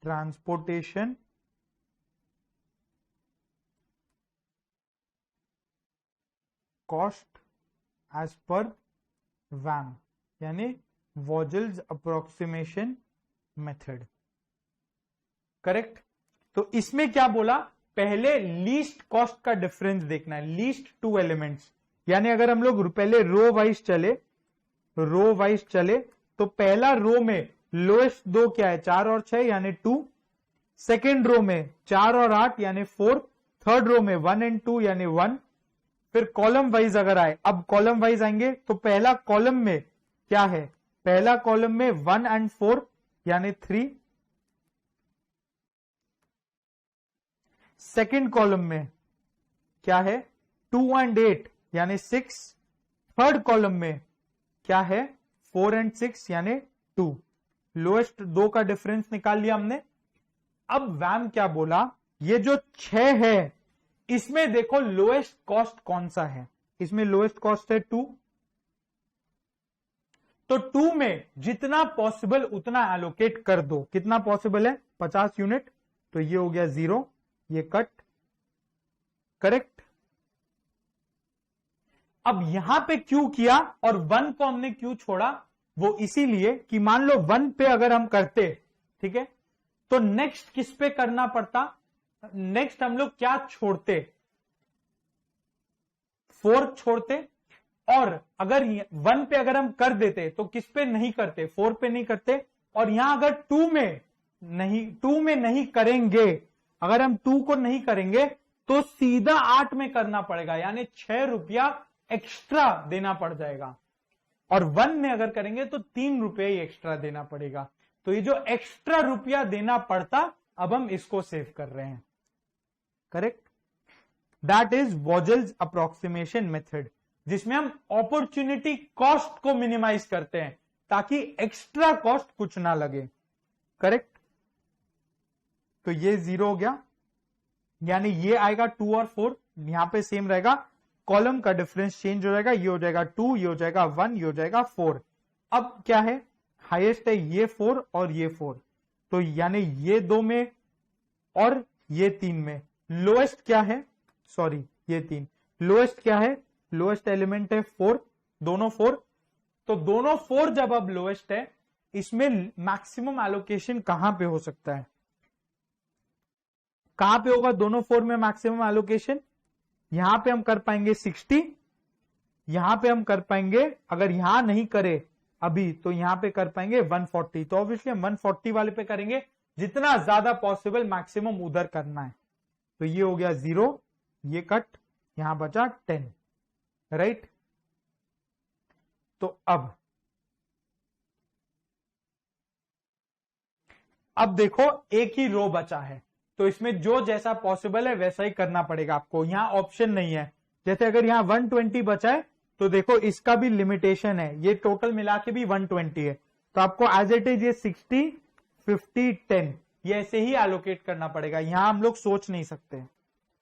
A: ट्रांसपोर्टेशन कॉस्ट एज पर वैम, यानी वॉजल्स अप्रोक्सीमेशन मेथड, करेक्ट। तो इसमें क्या बोला, पहले लीस्ट कॉस्ट का डिफरेंस देखना है, लीस्ट टू एलिमेंट्स। यानी अगर हम लोग पहले रो वाइज चले तो पहला रो में लोएस्ट 2 क्या है, 4 और 6 यानी 2। सेकेंड रो में 4 और 8 यानी 4। थर्ड रो में 1 एंड 2 यानी 1। फिर कॉलम वाइज अगर आए, अब कॉलम वाइज आएंगे तो पहला कॉलम में क्या है, पहला कॉलम में 1 एंड 4 यानी 3। सेकेंड कॉलम में क्या है, 2 एंड 8 यानी 6। थर्ड कॉलम में क्या है, 4 एंड 6 यानी 2। लोएस्ट 2 का डिफरेंस निकाल लिया हमने। अब वैम क्या बोला, ये जो 6 है इसमें देखो लोएस्ट कॉस्ट कौन सा है, इसमें लोएस्ट कॉस्ट है 2। तो 2 में जितना पॉसिबल उतना एलोकेट कर दो। कितना पॉसिबल है, 50 यूनिट। तो ये हो गया 0, ये कट, करेक्ट। अब यहां पे क्यों किया और 1 को हमने क्यों छोड़ा, वो इसीलिए कि मान लो 1 पे अगर हम करते, ठीक है, तो नेक्स्ट किस पे करना पड़ता, नेक्स्ट हम लोग क्या छोड़ते, 4 छोड़ते। और अगर 1 पे अगर हम कर देते तो किस पे नहीं करते, 4 पे नहीं करते। और यहां अगर 2 में नहीं करेंगे, अगर हम 2 को नहीं करेंगे तो सीधा 8 में करना पड़ेगा, यानी 6 रुपया एक्स्ट्रा देना पड़ जाएगा। और 1 में अगर करेंगे तो 3 रुपये ही एक्स्ट्रा देना पड़ेगा। तो ये जो एक्स्ट्रा रुपया देना पड़ता, अब हम इसको सेव कर रहे हैं, correct. That is Vogel's approximation method, जिसमें हम अपॉर्चुनिटी कॉस्ट को मिनिमाइज करते हैं ताकि एक्स्ट्रा कॉस्ट कुछ ना लगे, करेक्ट। तो ये 0 हो गया, यानी ये आएगा 2 और 4, यहां पे सेम रहेगा, कॉलम का डिफरेंस चेंज हो जाएगा, ये हो जाएगा 2, ये हो जाएगा 1, ये हो जाएगा 4। अब क्या है, हाईएस्ट है ये 4 और ये 4, तो यानी ये 2 में और ये 3 में। लोएस्ट क्या है, सॉरी ये 3, लोएस्ट क्या है, लोएस्ट एलिमेंट है 4, दोनों 4। तो दोनों 4 जब अब लोएस्ट है, इसमें मैक्सिमम एलोकेशन कहां पे हो सकता है, कहां पे होगा दोनों 4 में मैक्सिमम एलोकेशन, यहां पे हम कर पाएंगे 60, यहां पे हम कर पाएंगे, अगर यहां नहीं करे अभी तो यहां पे कर पाएंगे 140। तो ऑब्वियसली हम 140 वाले पे करेंगे, जितना ज्यादा पॉसिबल मैक्सिमम उधर करना है। तो ये हो गया 0, ये कट, यहां बचा 10, राइट। तो अब देखो एक ही रो बचा है, तो इसमें जो जैसा पॉसिबल है वैसा ही करना पड़ेगा आपको, यहां ऑप्शन नहीं है। जैसे अगर यहां 120 बचा है तो देखो इसका भी लिमिटेशन है, ये टोटल मिला के भी 120 है, तो आपको एज इट इज ये 60, 50, 10 ये ऐसे ही एलोकेट करना पड़ेगा, यहां हम लोग सोच नहीं सकते,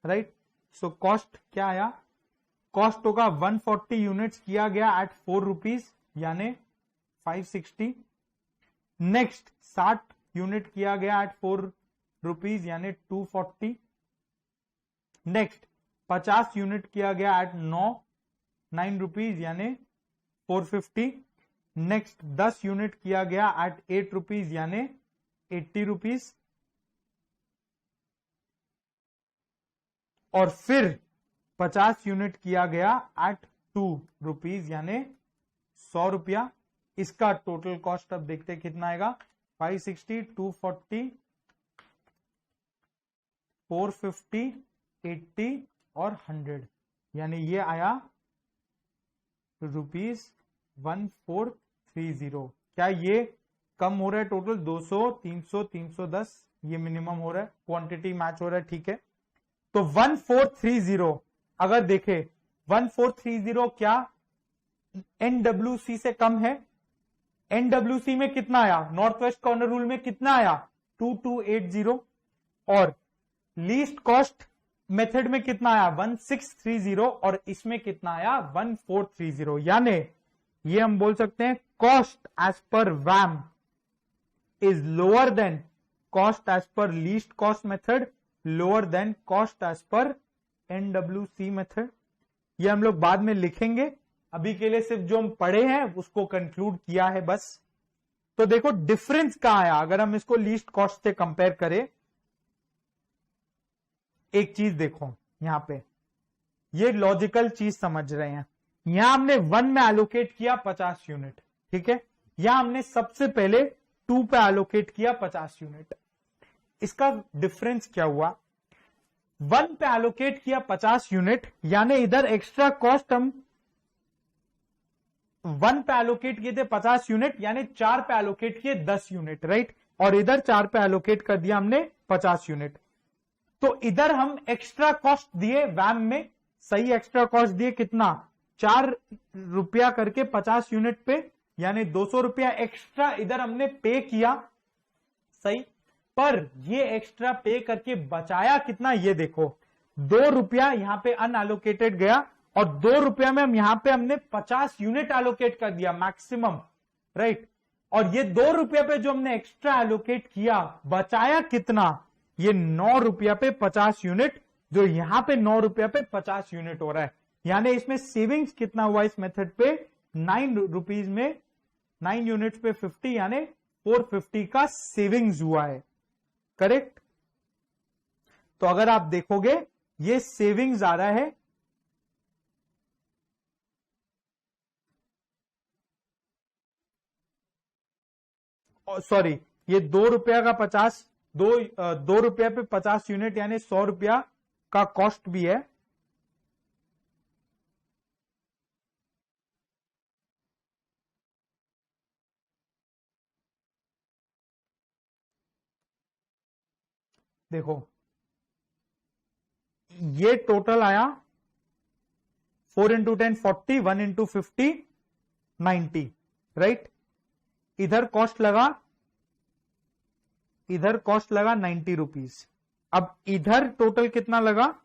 A: राइट। सो कॉस्ट क्या आया, कॉस्ट होगा 140 यूनिट्स किया गया एट 4 रुपीज यानी 560। नेक्स्ट 60 यूनिट किया गया एट 4 रुपीज यानी 240। नेक्स्ट 50 यूनिट किया गया एट 9 रुपीज यानी 450। नेक्स्ट 10 यूनिट किया गया एट 8 रुपीज यानी 80 रुपीज। और फिर 50 यूनिट किया गया एट रुपीज यानी 100 रुपया। इसका टोटल कॉस्ट अब देखते हैं कितना आएगा, 560, 240, 450, 80 और 100, यानी ये आया ₹1430। क्या ये कम हो रहा है टोटल? 200, 300, 310 ये मिनिमम हो रहा है, क्वांटिटी मैच हो रहा है, ठीक है। तो 1430 अगर देखे 1430 क्या NWC से कम है? NWC में कितना आया? नॉर्थ वेस्ट कॉर्नर रूल में कितना आया? 2280। और लीस्ट कॉस्ट मेथड में कितना आया? 1630। और इसमें कितना आया? 1430। यानी ये हम बोल सकते हैं cost as per VAM is lower than cost as per least cost method, lower than cost as per NWC method. ये हम लोग बाद में लिखेंगे, अभी के लिए सिर्फ जो हम पढ़े हैं उसको कंक्लूड किया है बस। तो देखो डिफरेंस कहां आया अगर हम इसको लीस्ट कॉस्ट से कंपेयर करें। एक चीज देखो यहां पे, ये लॉजिकल चीज समझ रहे हैं। यहां हमने 1 में एलोकेट किया 50 यूनिट, ठीक है। यहां हमने सबसे पहले 2 पे एलोकेट किया 50 यूनिट। इसका डिफरेंस क्या हुआ? 1 पे एलोकेट किया 50 यूनिट, यानी इधर एक्स्ट्रा कॉस्ट हम 1 पे एलोकेट किए थे 50 यूनिट, यानी 4 पे एलोकेट किए 10 यूनिट, राइट। और इधर 4 पे एलोकेट कर दिया हमने 50 यूनिट। तो इधर हम एक्स्ट्रा कॉस्ट दिए वैम में, सही, एक्स्ट्रा कॉस्ट दिए कितना? 4 रुपया करके 50 यूनिट पे, यानी 200 रुपया एक्स्ट्रा इधर हमने पे किया, सही। पर ये एक्स्ट्रा पे करके बचाया कितना? ये देखो 2 रुपया यहां पे अनएलोकेटेड गया, और 2 रुपया में हम यहां पे हमने 50 यूनिट एलोकेट कर दिया मैक्सिमम, राइट। और ये 2 रुपया पे जो हमने एक्स्ट्रा एलोकेट किया, बचाया कितना? ये 9 रुपया पे 50 यूनिट, जो यहां पे 9 रुपया पे 50 यूनिट हो रहा है। यानी इसमें सेविंग्स कितना हुआ इस मेथड पे? 9 रुपीज में 9 यूनिट्स पे 50, यानी 450 का सेविंग्स हुआ है, करेक्ट। तो अगर आप देखोगे ये सेविंग्स आ रहा है सॉरी, ये 2 रुपया का 50, 2 रुपया पे 50 यूनिट यानी 100 रुपया का कॉस्ट भी है। देखो ये टोटल आया 4 इंटू 10 40, 1 इंटू 50 90, राइट। इधर कॉस्ट लगा 90 रुपीज। अब इधर टोटल कितना लगा?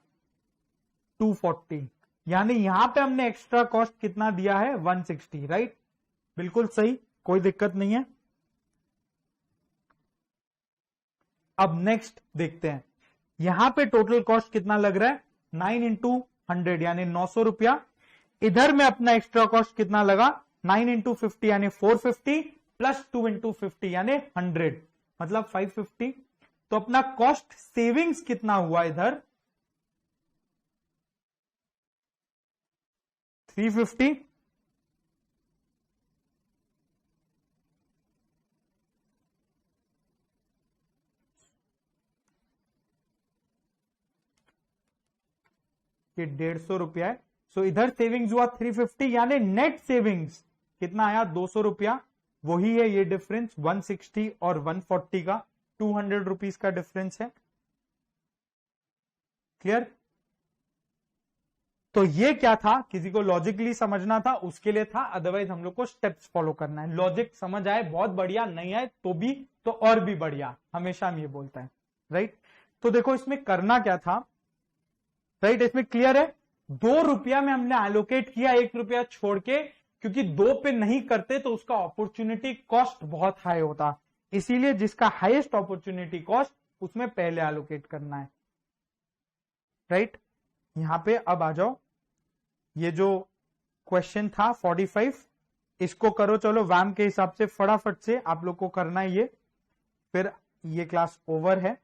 A: 240, यानी यहां पे हमने एक्स्ट्रा कॉस्ट कितना दिया है? 160, राइट। बिल्कुल सही, कोई दिक्कत नहीं है। अब नेक्स्ट देखते हैं, यहां पे टोटल कॉस्ट कितना लग रहा है? 9 इंटू 100 यानी 900 रुपया। इधर में अपना एक्स्ट्रा कॉस्ट कितना लगा? 9 इंटू 50 यानी 450 प्लस 2 इंटू 50 यानी 100, मतलब 550। तो अपना कॉस्ट सेविंग्स कितना हुआ इधर? 350। ये 150 रुपया है। सो इधर सेविंग्स हुआ 350, यानी नेट सेविंग्स कितना आया? 200 रुपया। वही है ये डिफरेंस 160 और 140 का, 200 रुपीज का डिफरेंस है। क्लियर? तो ये क्या था, किसी को लॉजिकली समझना था उसके लिए था, अदरवाइज हम लोग को स्टेप्स फॉलो करना है। लॉजिक समझ आए बहुत बढ़िया, नहीं आए तो भी तो और भी बढ़िया, हमेशा हम ये बोलते हैं, राइट। तो देखो इसमें करना क्या था, राइट, इसमें क्लियर है। 2 रुपया में हमने एलोकेट किया 1 रुपया छोड़ के, क्योंकि 2 पे नहीं करते तो उसका अपॉर्चुनिटी कॉस्ट बहुत हाई होता, इसीलिए जिसका हाईएस्ट अपॉर्चुनिटी कॉस्ट उसमें पहले एलोकेट करना है, राइट। यहां पे अब आ जाओ, ये जो क्वेश्चन था 45, इसको करो चलो वैम के हिसाब से, फटाफट से आप लोग को करना है ये, फिर ये क्लास ओवर है।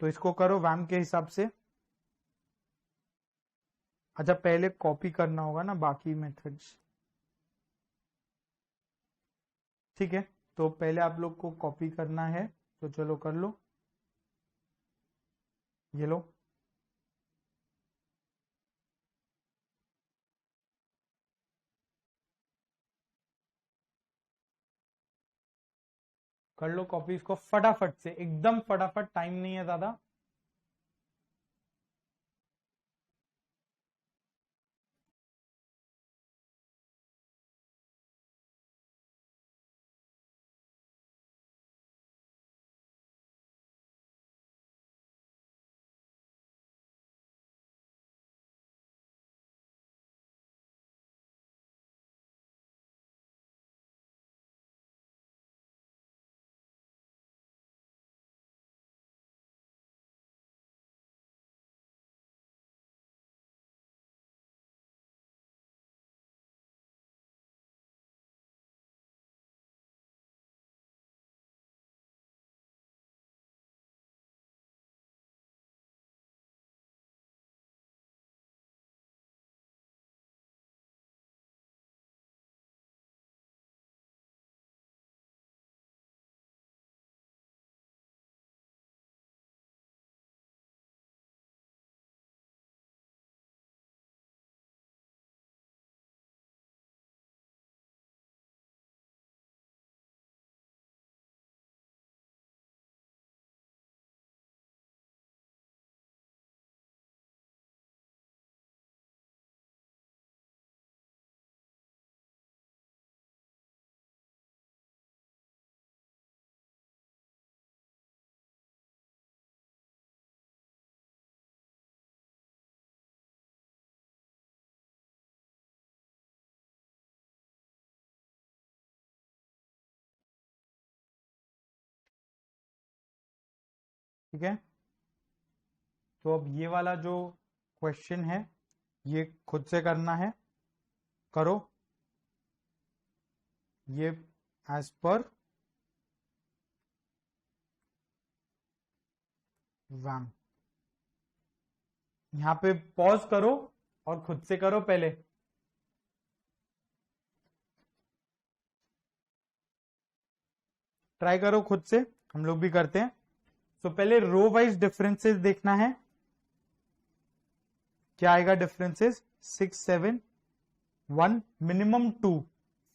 A: तो इसको करो वैम के हिसाब से। अच्छा पहले कॉपी करना होगा ना बाकी मेथड्स, ठीक है। तो पहले आप लोग को कॉपी करना है, तो चलो कर लो, ये लो। कर लो कॉपी इसको फटाफट से, एकदम फटाफट, टाइम नहीं है ज्यादा। ठीक है, तो अब ये वाला जो क्वेश्चन है ये खुद से करना है, करो ये एज पर वैम। यहां पे पॉज करो और खुद से करो पहले। ट्राई करो खुद से, हम लोग भी करते हैं। तो पहले रो वाइज डिफरेंसेस देखना है, क्या आएगा डिफरेंसेस, 6 7 1 मिनिमम 2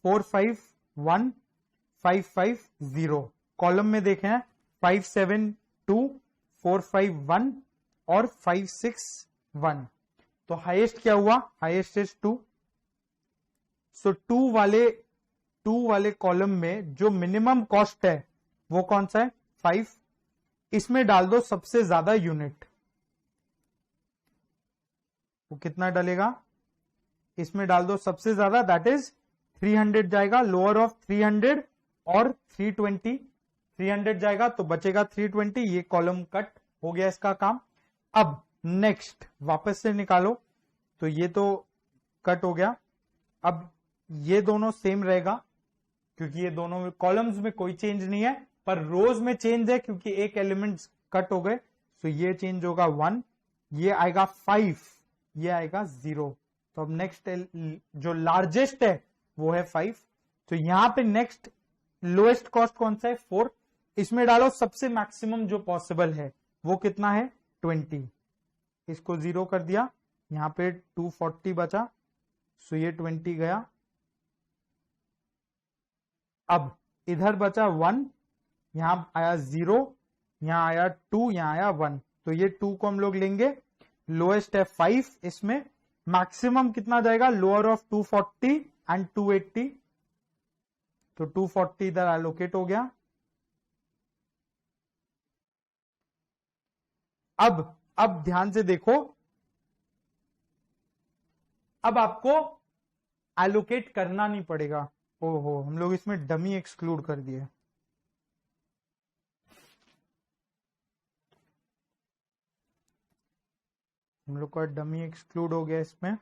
A: 4 5 1 5 5 0। कॉलम में देखें 5 7 2 4 5 1 और 5 6 1। तो हाईएस्ट क्या हुआ, हाईएस्ट इज 2। सो 2 वाले कॉलम में जो मिनिमम कॉस्ट है वो कौन सा है, 5। इसमें डाल दो सबसे ज्यादा यूनिट, वो कितना डलेगा, इसमें डाल दो सबसे ज्यादा, दैट इज 300 जाएगा, लोअर ऑफ 300 और 320, 300 जाएगा तो बचेगा 320। ये कॉलम कट हो गया इसका काम। अब नेक्स्ट वापस से निकालो, तो ये तो कट हो गया। अब ये दोनों सेम रहेगा क्योंकि ये दोनों कॉलम्स में कोई चेंज नहीं है, पर रोज में चेंज है क्योंकि एक एलिमेंट कट हो गए। तो ये चेंज होगा 1, ये आएगा 5, ये आएगा 0। तो अब नेक्स्ट जो लार्जेस्ट है वो है 5। तो यहां पे नेक्स्ट लोएस्ट कॉस्ट कौन सा है, 4। इसमें डालो सबसे मैक्सिमम जो पॉसिबल है, वो कितना है, 20। इसको 0 कर दिया, यहां पे 240 बचा, सो ये 20 गया। अब इधर बचा 1, यहां आया 0, यहां आया 2, यहां आया 1। तो ये 2 को हम लोग लेंगे, लोएस्ट है 5, इसमें मैक्सिमम कितना जाएगा, लोअर ऑफ 240 एंड 280। तो 240 इधर एलोकेट हो गया। अब ध्यान से देखो, अब आपको एलोकेट करना नहीं पड़ेगा। ओहो, हम लोग इसमें डमी एक्सक्लूड कर दिए। हम लोग का डमी एक्सक्लूड हो गया इसमें।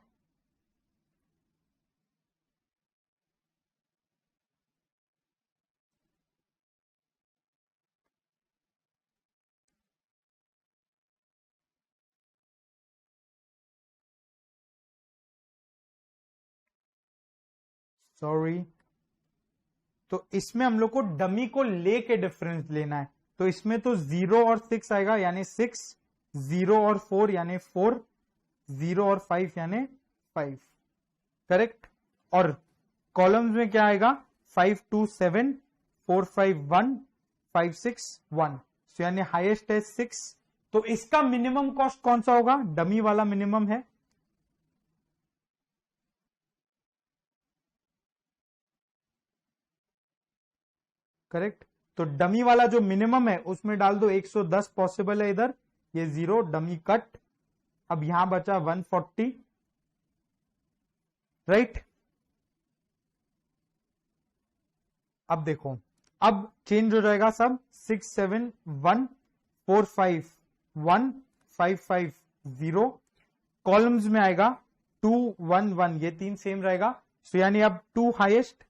A: सॉरी, तो इसमें हम लोग को डमी को लेके डिफरेंस लेना है। तो इसमें तो 0 और 6 आएगा यानी 6, 0 और 4 यानी 4, 0 और 5 यानी 5, करेक्ट। और कॉलम्स में क्या आएगा, 5 2 7, 4 5 1, 5 6 1, तो यानी हाईएस्ट है 6। तो इसका मिनिमम कॉस्ट कौन सा होगा, डमी वाला मिनिमम है, करेक्ट। तो डमी वाला जो मिनिमम है उसमें डाल दो 110 पॉसिबल है इधर, ये 0 डमी कट। अब यहां बचा 140, राइट। अब देखो, अब चेंज हो जाएगा सब, 6 7 1 4 5 1 5 5 0, कॉलम्स में आएगा 2 1 1, ये 3 सेम रहेगा। सो यानी अब 2 हाईएस्ट,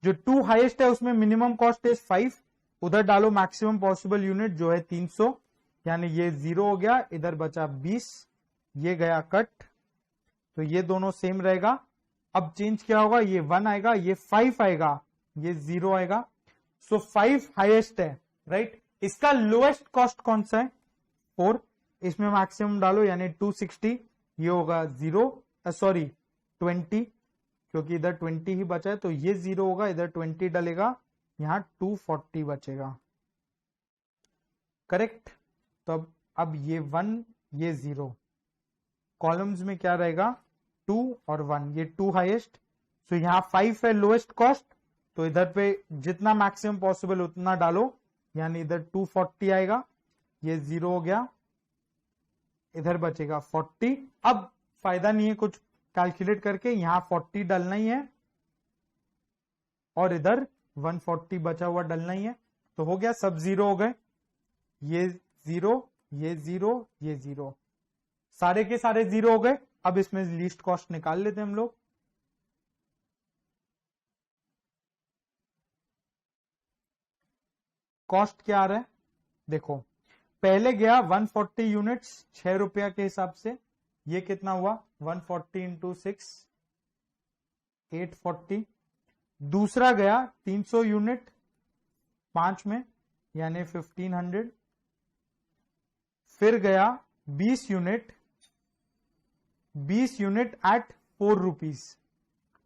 A: जो 2 हाईएस्ट है उसमें मिनिमम कॉस्ट इज 5, उधर डालो मैक्सिमम पॉसिबल यूनिट जो है 300, यानी ये 0 हो गया, इधर बचा 20, ये गया कट, तो ये दोनों सेम रहेगा। अब चेंज क्या होगा, ये 1 आएगा, ये 5 आएगा, ये 0 आएगा। सो 5 हाईएस्ट है, राइट। इसका लोएस्ट कॉस्ट कौन सा है, 4, इसमें मैक्सिमम डालो यानी 260, ये होगा 0, सॉरी 20, क्योंकि इधर 20 ही बचा है, तो ये 0 होगा, इधर 20 डलेगा, यहां 240 बचेगा, करेक्ट। तो अब ये 1 ये 0, कॉलम्स में क्या रहेगा 2 और 1, ये 2 हाईएस्ट, तो यहां 5 है लोएस्ट कॉस्ट, तो इधर पे जितना मैक्सिमम पॉसिबल उतना डालो, यानी इधर 240 आएगा, ये 0 हो गया, इधर बचेगा 40। अब फायदा नहीं है कुछ कैलकुलेट करके, यहां 40 डालना ही है और इधर 140 बचा हुआ डालना ही है, तो हो गया, सब 0 हो गए, ये 0 ये 0 ये 0, सारे के सारे 0 हो गए। अब इसमें लीस्ट कॉस्ट निकाल लेते हैं हम लोग। कॉस्ट क्या आ रहा है, देखो पहले गया 140 यूनिट्स 6 रुपया के हिसाब से, ये कितना हुआ 140 इंटू 6 840। दूसरा गया 300 यूनिट 5 में यानी 1500। फिर गया 20 यूनिट एट 4 रुपीज,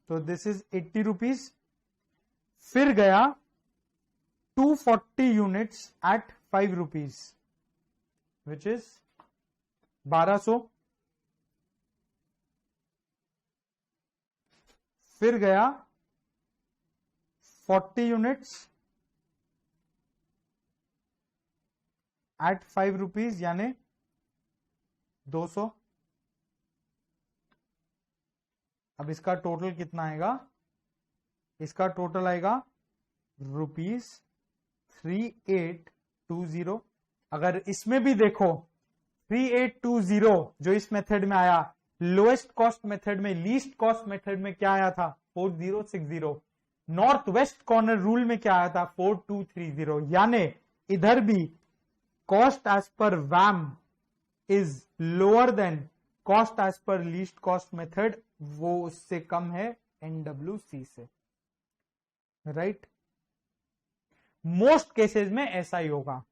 A: तो दिस इज 80 रुपीज। फिर गया 240 units at 5 rupees which is 1200। फिर गया 40 यूनिट्स एट 5 रुपीज यानी 200। अब इसका टोटल कितना आएगा, इसका टोटल आएगा ₹3820। अगर इसमें भी देखो 3820 जो इस मेथड में आया, लोएस्ट कॉस्ट मेथड में, लीस्ट कॉस्ट मेथड में क्या आया था 4060। नॉर्थ वेस्ट कॉर्नर रूल में क्या आया था 4230। यानी इधर भी cost as per VAM is lower than cost as per least cost method, वो उससे कम है NWC से, राइट। मोस्ट केसेस में ऐसा ही होगा।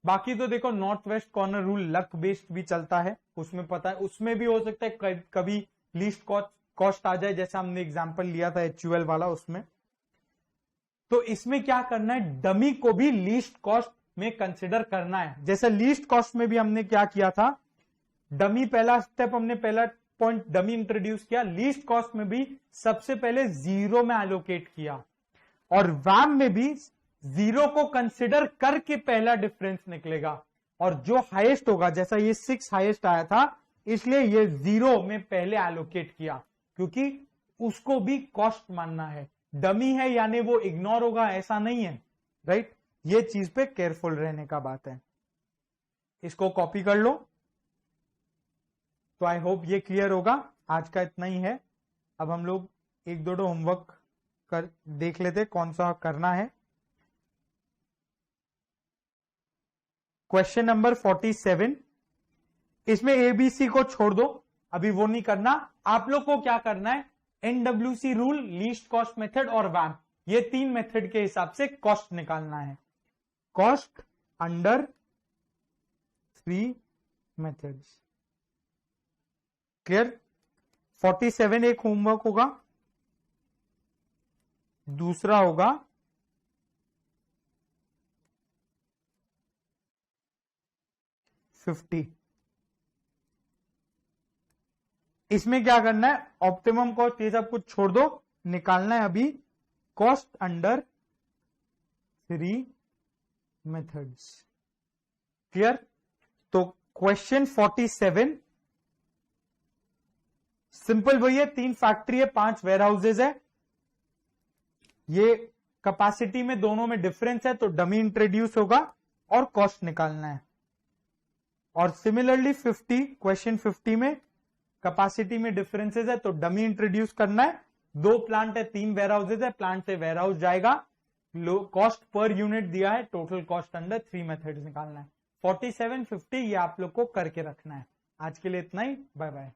A: बाकी तो देखो north west corner rule luck based भी चलता है, उसमें पता है, उसमें भी हो सकता है कभी लीस्ट कॉस्ट आ जाए, जैसा हमने एग्जांपल लिया था HUL वाला उसमें। तो इसमें क्या करना है, डमी को भी लीस्ट कॉस्ट में कंसिडर करना है। जैसे लीस्ट कॉस्ट में भी हमने क्या किया था, डमी पहला स्टेप, हमने पहला पॉइंट डमी इंट्रोड्यूस किया। लीस्ट कॉस्ट में भी सबसे पहले 0 में एलोकेट किया, और वैम में भी 0 को कंसिडर करके पहला डिफरेंस निकलेगा, और जो हाईएस्ट होगा, जैसा ये 6 हाईएस्ट आया था, इसलिए ये 0 में पहले एलोकेट किया, क्योंकि उसको भी कॉस्ट मानना है। डमी है यानी वो इग्नोर होगा ऐसा नहीं है, राइट। ये चीज पे केयरफुल रहने का बात है। इसको कॉपी कर लो। तो आई होप ये क्लियर होगा। आज का इतना ही है। अब हम लोग एक दो होमवर्क कर देख लेते कौन सा करना है। क्वेश्चन नंबर 47, इसमें ABC को छोड़ दो, अभी वो नहीं करना। आप लोग को क्या करना है, NWC rule, least cost method और वैम्प, ये 3 मेथड के हिसाब से कॉस्ट निकालना है। Cost under 3 methods. क्लियर? 47 एक होमवर्क होगा, दूसरा होगा 50। इसमें क्या करना है, ऑप्टिमम कॉस्ट ये सब कुछ छोड़ दो, निकालना है अभी कॉस्ट अंडर 3 मेथड्स। क्लियर? तो क्वेश्चन 47 सिंपल वही है, 3 फैक्ट्री है, 5 वेयर हाउसेज है, ये कैपेसिटी में दोनों में डिफरेंस है तो डमी इंट्रोड्यूस होगा और कॉस्ट निकालना है। और सिमिलरली 50, क्वेश्चन 50 में कैपेसिटी में डिफरेंसेस है तो डमी इंट्रोड्यूस करना है। 2 प्लांट है, 3 वेयर हाउसेज है, प्लांट से वेयर हाउस जाएगा, कॉस्ट पर यूनिट दिया है, टोटल कॉस्ट अंडर 3 मेथड्स निकालना है। 47, 50 ये आप लोग को करके रखना है। आज के लिए इतना ही, बाय बाय।